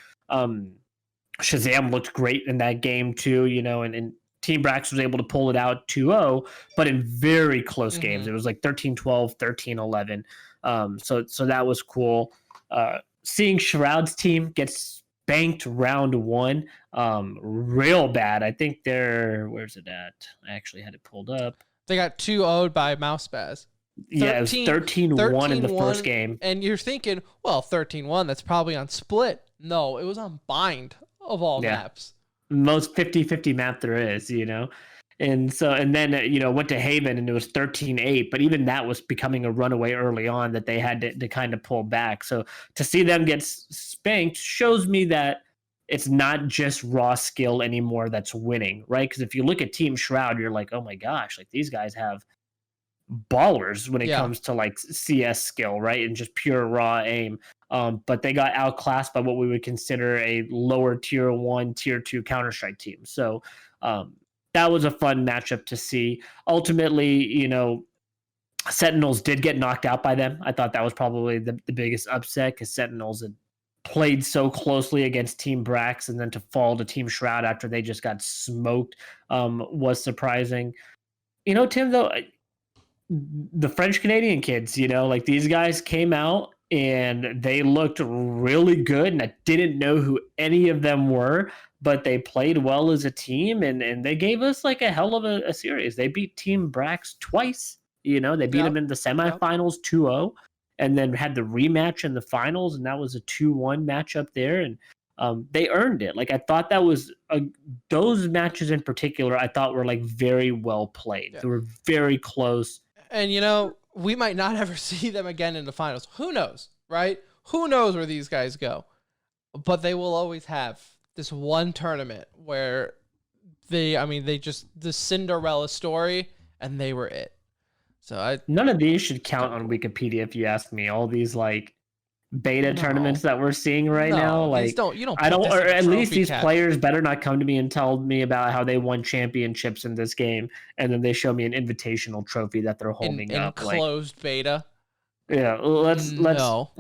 S2: Shazam looked great in that game too, and Team Brax was able to pull it out 2-0, but in very close games. It was like 13-12, 13-11. So that was cool. Seeing Shroud's team get spanked round 1, real bad. I think where's it at? I actually had it pulled up.
S1: They got 2-0'd by Mousebaz.
S2: Yeah, it was 13-1 in the first game.
S1: And you're thinking, well, 13-1, that's probably on Split. No, it was on Bind of all maps.
S2: Most 50-50 map there is, And then, went to Haven and it was 13-8, but even that was becoming a runaway early on that they had to kind of pull back. So to see them get spanked shows me that it's not just raw skill anymore that's winning, right? Because if you look at Team Shroud, you're like, oh my gosh, like these guys have ballers when it comes to like CS skill, right? And just pure raw aim. But they got outclassed by what we would consider a lower tier 1, tier 2 Counter-Strike team. So that was a fun matchup to see. Ultimately, Sentinels did get knocked out by them. I thought that was probably the biggest upset because Sentinels had played so closely against Team Brax, and then to fall to Team Shroud after they just got smoked was surprising. Tim, though, the French Canadian kids, like these guys came out and they looked really good, and I didn't know who any of them were, but they played well as a team, and they gave us like a hell of a series. They beat Team Brax twice. They beat them in the semifinals 2-0, and then had the rematch in the finals, and that was a 2-1 matchup there, and they earned it. Like I thought that was those matches in particular, I thought were like very well played. They were very close.
S1: And we might not ever see them again in the finals. Who knows, right? Who knows where these guys go? But they will always have this one tournament where they just the Cinderella story, and they were it. So
S2: none of these should count on Wikipedia if you ask me. All these like beta tournaments that we're seeing right now, like or at least these players better not come to me and tell me about how they won championships in this game, and then they show me an invitational trophy that they're holding
S1: in
S2: up
S1: closed beta.
S2: Yeah, let's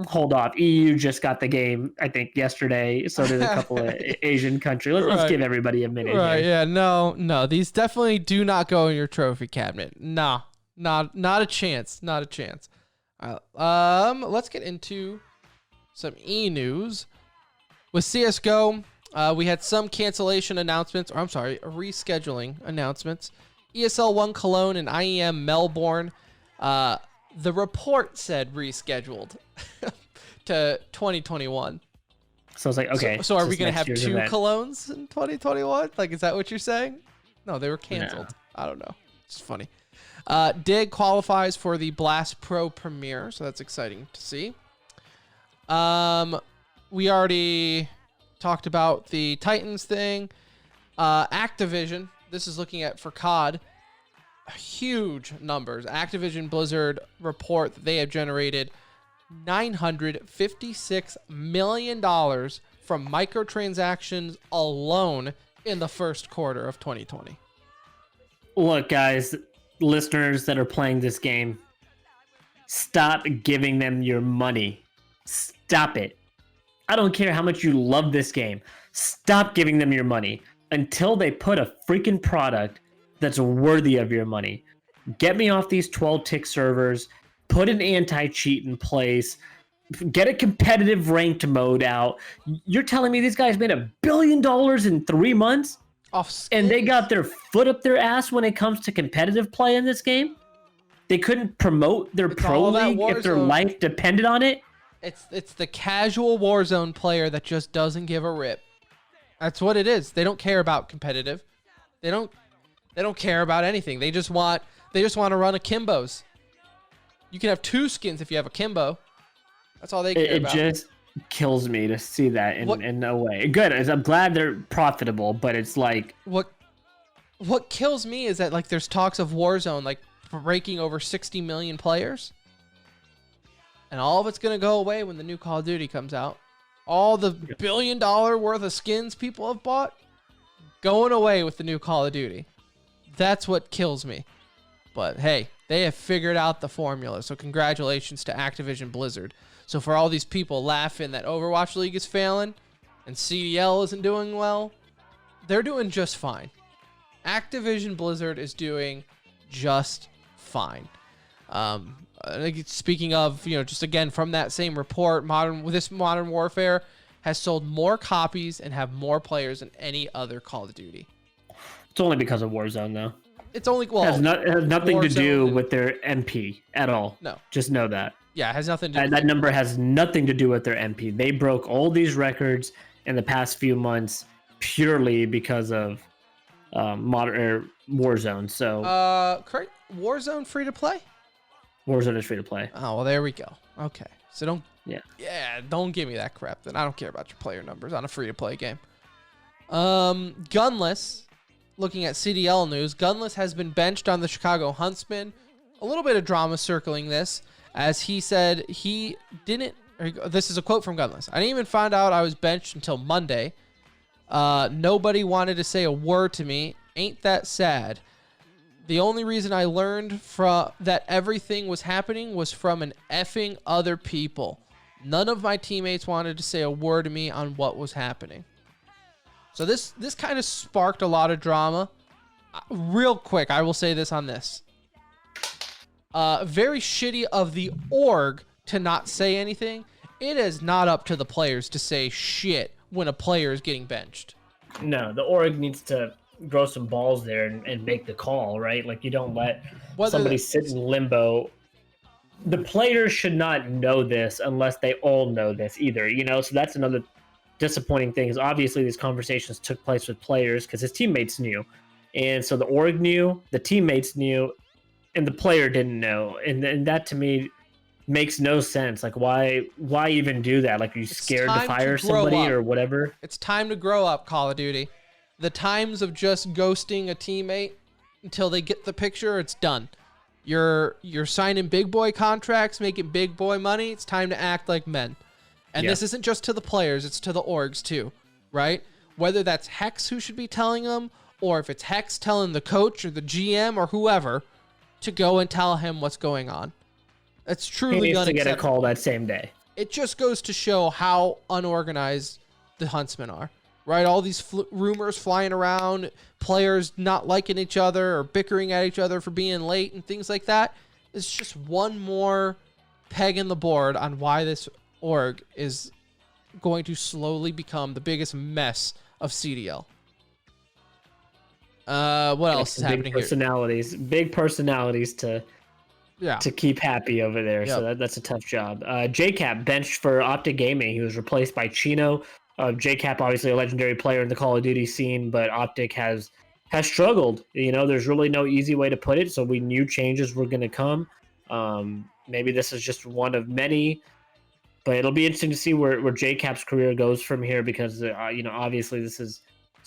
S2: hold off. EU just got the game, I think, yesterday. So did a couple of Asian countries. Let's give everybody a minute.
S1: Right?
S2: Here.
S1: Yeah. No. These definitely do not go in your trophy cabinet. No, not a chance. Not a chance. Let's get into some e-news. With CSGO, we had some cancellation announcements, or I'm sorry, rescheduling announcements. ESL 1 Cologne and IEM Melbourne. The report said rescheduled to 2021. So it's like, okay. So are we going to have 2 Colognes in 2021? Like, is that what you're saying? No, they were canceled. No. I don't know. It's funny. DIG qualifies for the Blast Pro Premiere, so that's exciting to see. We already talked about the Titans thing. Activision, this is looking at for COD, huge numbers. Activision Blizzard report that they have generated $956 million from microtransactions alone in the first quarter of 2020.
S2: Look, guys, listeners that are playing this game, stop giving them your money. Stop it. I don't care how much you love this game. Stop giving them your money until they put a freaking product that's worthy of your money. Get me off these 12-tick servers. Put an anti-cheat in place. Get a competitive ranked mode out. You're telling me these guys made $1 billion in 3 months?
S1: Off skins.
S2: And they got their foot up their ass when it comes to competitive play in this game. They couldn't promote their pro
S1: all that
S2: league if their
S1: Warzone.
S2: life depended on it.
S1: It's the casual Warzone player that just doesn't give a rip. That's what it is. They don't care about competitive. They don't care about anything. They just want to run akimbos. You can have 2 skins if you have a kimbo. That's all they care about.
S2: It just kills me to see that in no way. Good. I'm glad they're profitable, but it's like
S1: what kills me is that like there's talks of Warzone like breaking over 60 million players. And all of it's going to go away when the new Call of Duty comes out. All the $1 billion worth of skins people have bought going away with the new Call of Duty. That's what kills me. But hey, they have figured out the formula. So congratulations to Activision Blizzard. So for all these people laughing that Overwatch League is failing and CDL isn't doing well, they're doing just fine. Activision Blizzard is doing just fine. Speaking of, just again from that same report, Modern Warfare has sold more copies and have more players than any other Call of Duty.
S2: It's only because of Warzone, though.
S1: It's only
S2: It has nothing to do
S1: Warzone
S2: with their MP at all.
S1: No.
S2: Just know that.
S1: Yeah, it has nothing to do with
S2: that number has nothing to do with their MP. They broke all these records in the past few months purely because of Warzone. So
S1: correct. Warzone free to play?
S2: Warzone is free to play.
S1: Oh, well, there we go. Okay. So don't
S2: Yeah,
S1: don't give me that crap then. I don't care about your player numbers on a free to play game. Gunless, looking at CDL news, Gunless has been benched on the Chicago Huntsmen. A little bit of drama circling this, as he said he didn't. This is a quote from Gunless. I didn't even find out I was benched until Monday. Nobody wanted to say a word to me. Ain't that sad? The only reason I learned that everything was happening was from an effing other people. None of my teammates wanted to say a word to me on what was happening. So this kind of sparked a lot of drama. Real quick, I will say this on this. Very shitty of the org to not say anything. It is not up to the players to say shit when a player is getting benched.
S2: No, the org needs to grow some balls there and make the call, right? Like, you don't let somebody sit in limbo. The players should not know this unless they all know this either, So that's another disappointing thing, is obviously these conversations took place with players because his teammates knew. And so the org knew, the teammates knew, and the player didn't know. And that to me makes no sense. Like, why even do that? Like, are you scared to fire somebody or whatever?
S1: It's time to grow up, Call of Duty. The times of just ghosting a teammate until they get the picture, it's done. You're signing big boy contracts, making big boy money. It's time to act like men. And this isn't just to the players, it's to the orgs too, right? Whether that's Hex who should be telling them, or if it's Hex telling the coach or the GM or whoever to go and tell him what's going on. It's truly
S2: unacceptable. He needs to get a
S1: unacceptable.
S2: call that same day.
S1: It just goes to show how unorganized the Huntsmen are, right? All these rumors flying around, players not liking each other or bickering at each other for being late and things like that. It's just one more peg in the board on why this org is going to slowly become the biggest mess of CDL. What else is happening
S2: here? Big personalities to keep happy over there. Yep. So that's a tough job. JCap benched for Optic Gaming. He was replaced by Chino. JCap, obviously a legendary player in the Call of Duty scene, but Optic has struggled. There's really no easy way to put it. So we knew changes were going to come. Maybe this is just one of many, but it'll be interesting to see where JCap's career goes from here, because obviously it's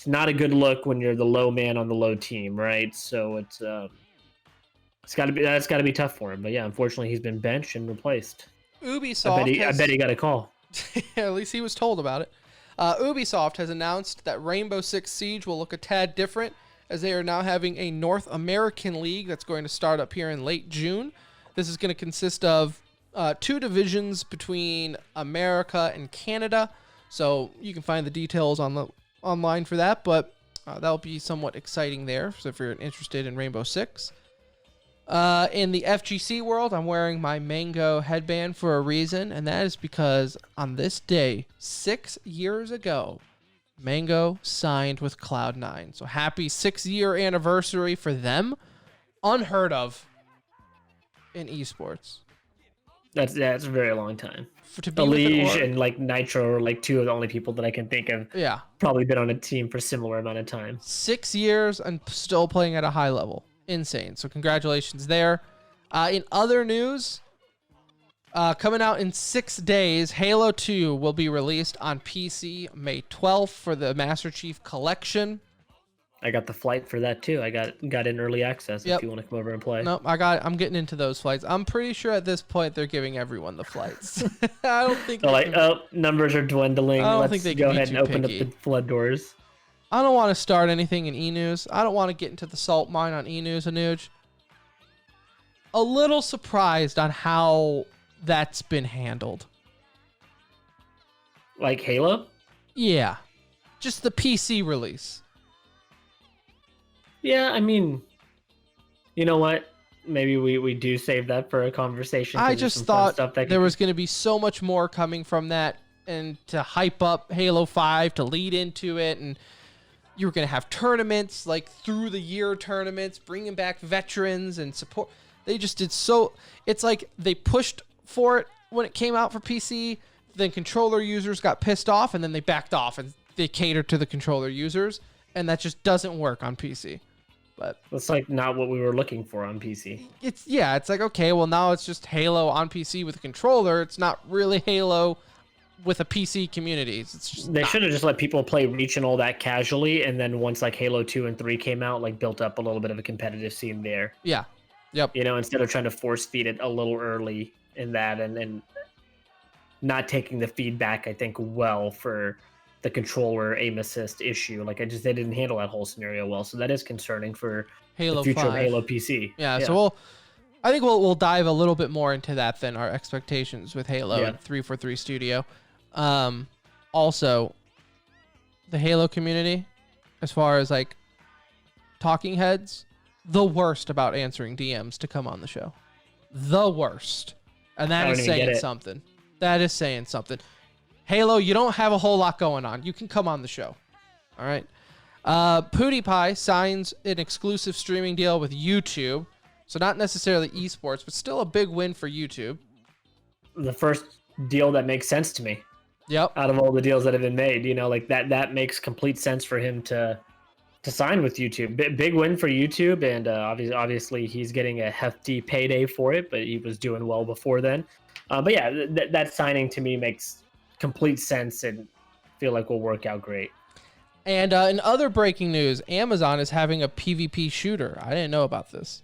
S2: not a good look when you're the low man on the low team, right? So that's got to be tough for him. But yeah, unfortunately, he's been benched and replaced.
S1: Ubisoft.
S2: I bet he got a call.
S1: At least he was told about it. Ubisoft has announced that Rainbow Six Siege will look a tad different, as they are now having a North American League that's going to start up here in late June. This is going to consist of 2 divisions between America and Canada. So you can find the details online for that, but that'll be somewhat exciting there. So if you're interested in Rainbow Six. In the FGC world, I'm wearing my mango headband for a reason, and that is because on this day, 6 years ago, Mango signed with Cloud9. So happy 6-year anniversary for them. Unheard of in esports.
S2: That's a very long time.
S1: To be with an
S2: Elige
S1: org-
S2: and like Nitro are like two of the only people that I can think of.
S1: Yeah.
S2: Probably been on a team for similar amount of time.
S1: 6 years and still playing at a high level. Insane. So congratulations there. In other news, coming out in 6 days, Halo 2 will be released on PC May 12th for the Master Chief Collection.
S2: I got the flight for that too. I got in early access
S1: Yep.
S2: if you want to come over and play.
S1: Nope, I'm getting into those flights. I'm pretty sure at this point they're giving everyone the flights. I don't think
S2: They're like, oh, numbers are dwindling.
S1: I don't
S2: Let's
S1: think they
S2: go
S1: can be
S2: ahead and
S1: too
S2: open
S1: picky.
S2: up the flood doors.
S1: I don't want to start anything in E-News. I don't want to get into the salt mine on E-News, Anuj. A little surprised on how that's been handled.
S2: Like Halo?
S1: Yeah. Just the PC release.
S2: Yeah, I mean, you know what? Maybe we do save that for a conversation. 'cause
S1: I
S2: there's
S1: just
S2: some fun
S1: thought
S2: stuff that
S1: there
S2: could-
S1: was going to be so much more coming from that, and to hype up Halo 5 to lead into it, and you were going to have tournaments, like through the year tournaments, bringing back veterans and support. They just did so. It's like they pushed for it when it came out for PC, then controller users got pissed off, and then they backed off and they catered to the controller users, and that just doesn't work on PC. But
S2: That's like not what we were looking for on PC.
S1: it's like, okay, well, now it's just Halo on PC with a controller. It's not really Halo with a PC community. It's just
S2: They
S1: not.
S2: should have just let people play Reach and all that casually, and then once like Halo 2 and 3 came out, like built up a little bit of a competitive scene there.
S1: Yeah. Yep.
S2: You know, instead of trying to force feed it a little early in that, and not taking the feedback, I think, well for the controller aim assist issue. Like they didn't handle that whole scenario well. So that is concerning for
S1: Halo
S2: the future
S1: 5.
S2: of Halo PC.
S1: Yeah, so I think we'll dive a little bit more into that than our expectations with Halo
S2: Yeah.
S1: and 343 Studio. Also, the Halo community, as far as like talking heads, the worst about answering DMs to come on the show. The worst. And
S2: I
S1: that
S2: don't
S1: is
S2: even get
S1: saying
S2: it.
S1: something. That is saying something. Halo, you don't have a whole lot going on. You can come on the show. All right. PewDiePie signs an exclusive streaming deal with YouTube. So not necessarily esports, but still a big win for YouTube.
S2: The first deal that makes sense to me
S1: Yep.
S2: out of all the deals that have been made, you know, like that makes complete sense for him to sign with YouTube. Big win for YouTube, and obviously he's getting a hefty payday for it, but he was doing well before then. But yeah, that signing to me makes complete sense and feel like will work out great.
S1: And in other breaking news, Amazon is having a PvP shooter. I didn't know about this.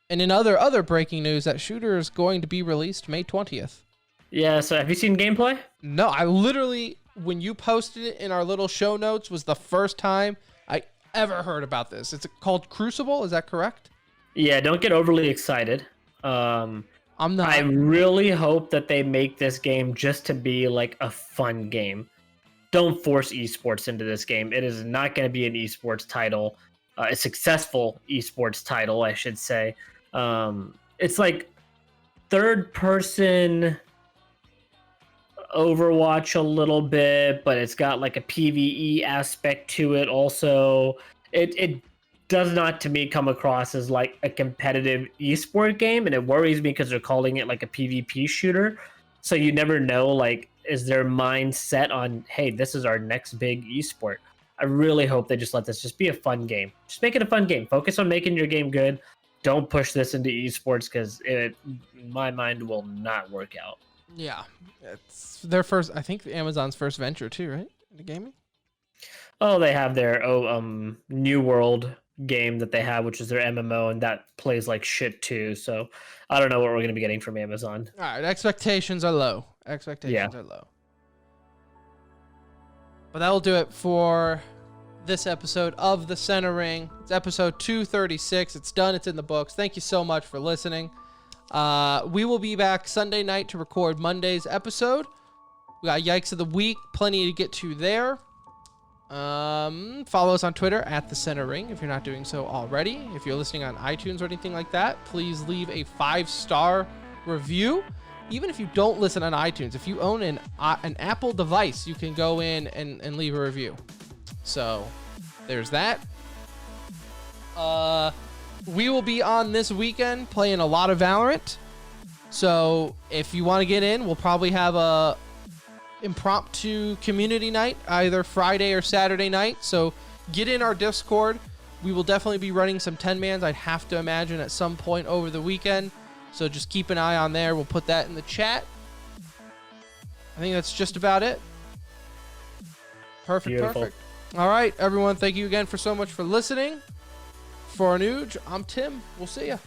S1: And in other breaking news, that shooter is going to be released May 20th.
S2: Yeah, so have you seen gameplay?
S1: No, I literally, when you posted it in our little show notes, was the first time I ever heard about this. It's called Crucible, is that correct?
S2: Yeah, don't get overly excited.
S1: I'm not.
S2: I really hope that they make this game just to be like a fun game. Don't force esports into this game. It is not going to be an esports title, a successful esports title, I should say. It's like third person Overwatch a little bit, but it's got like a PvE aspect to it also. It does not to me come across as like a competitive esport game, and it worries me because they're calling it like a PvP shooter. So you never know, like, is their mind set on, hey, this is our next big esport? I really hope they just let this just be a fun game. Just make it a fun game. Focus on making your game good. Don't push this into esports because it, in my mind, will not work out.
S1: Yeah. It's their first, I think Amazon's first venture too, right? Into gaming?
S2: Oh, they have their New World game that they have, which is their MMO, and that plays like shit too. So I don't know what we're going to be getting from Amazon.
S1: All right, expectations are low. Expectations
S2: Yeah.
S1: are low. But that will do it for this episode of The Center Ring. It's episode 236. It's done. It's in the books. Thank you so much for listening. We will be back Sunday night to record Monday's episode. We got Yikes of the Week. Plenty to get to there. Follow us on Twitter at The Center Ring if you're not doing so already. If you're listening on iTunes or anything like that, please leave a 5-star review. Even if you don't listen on iTunes, if you own an Apple device, you can go in and leave a review. So there's that. We will be on this weekend playing a lot of Valorant. So if you want to get in, we'll probably have a impromptu community night, either Friday or Saturday night. So get in our Discord. We will definitely be running some 10-mans, I'd have to imagine, at some point over the weekend. So just keep an eye on there. We'll put that in the chat. I think that's just about it. Perfect.
S2: Beautiful.
S1: Perfect. All right, everyone. Thank you again for so much for listening. For Anuj, I'm Tim. We'll see ya.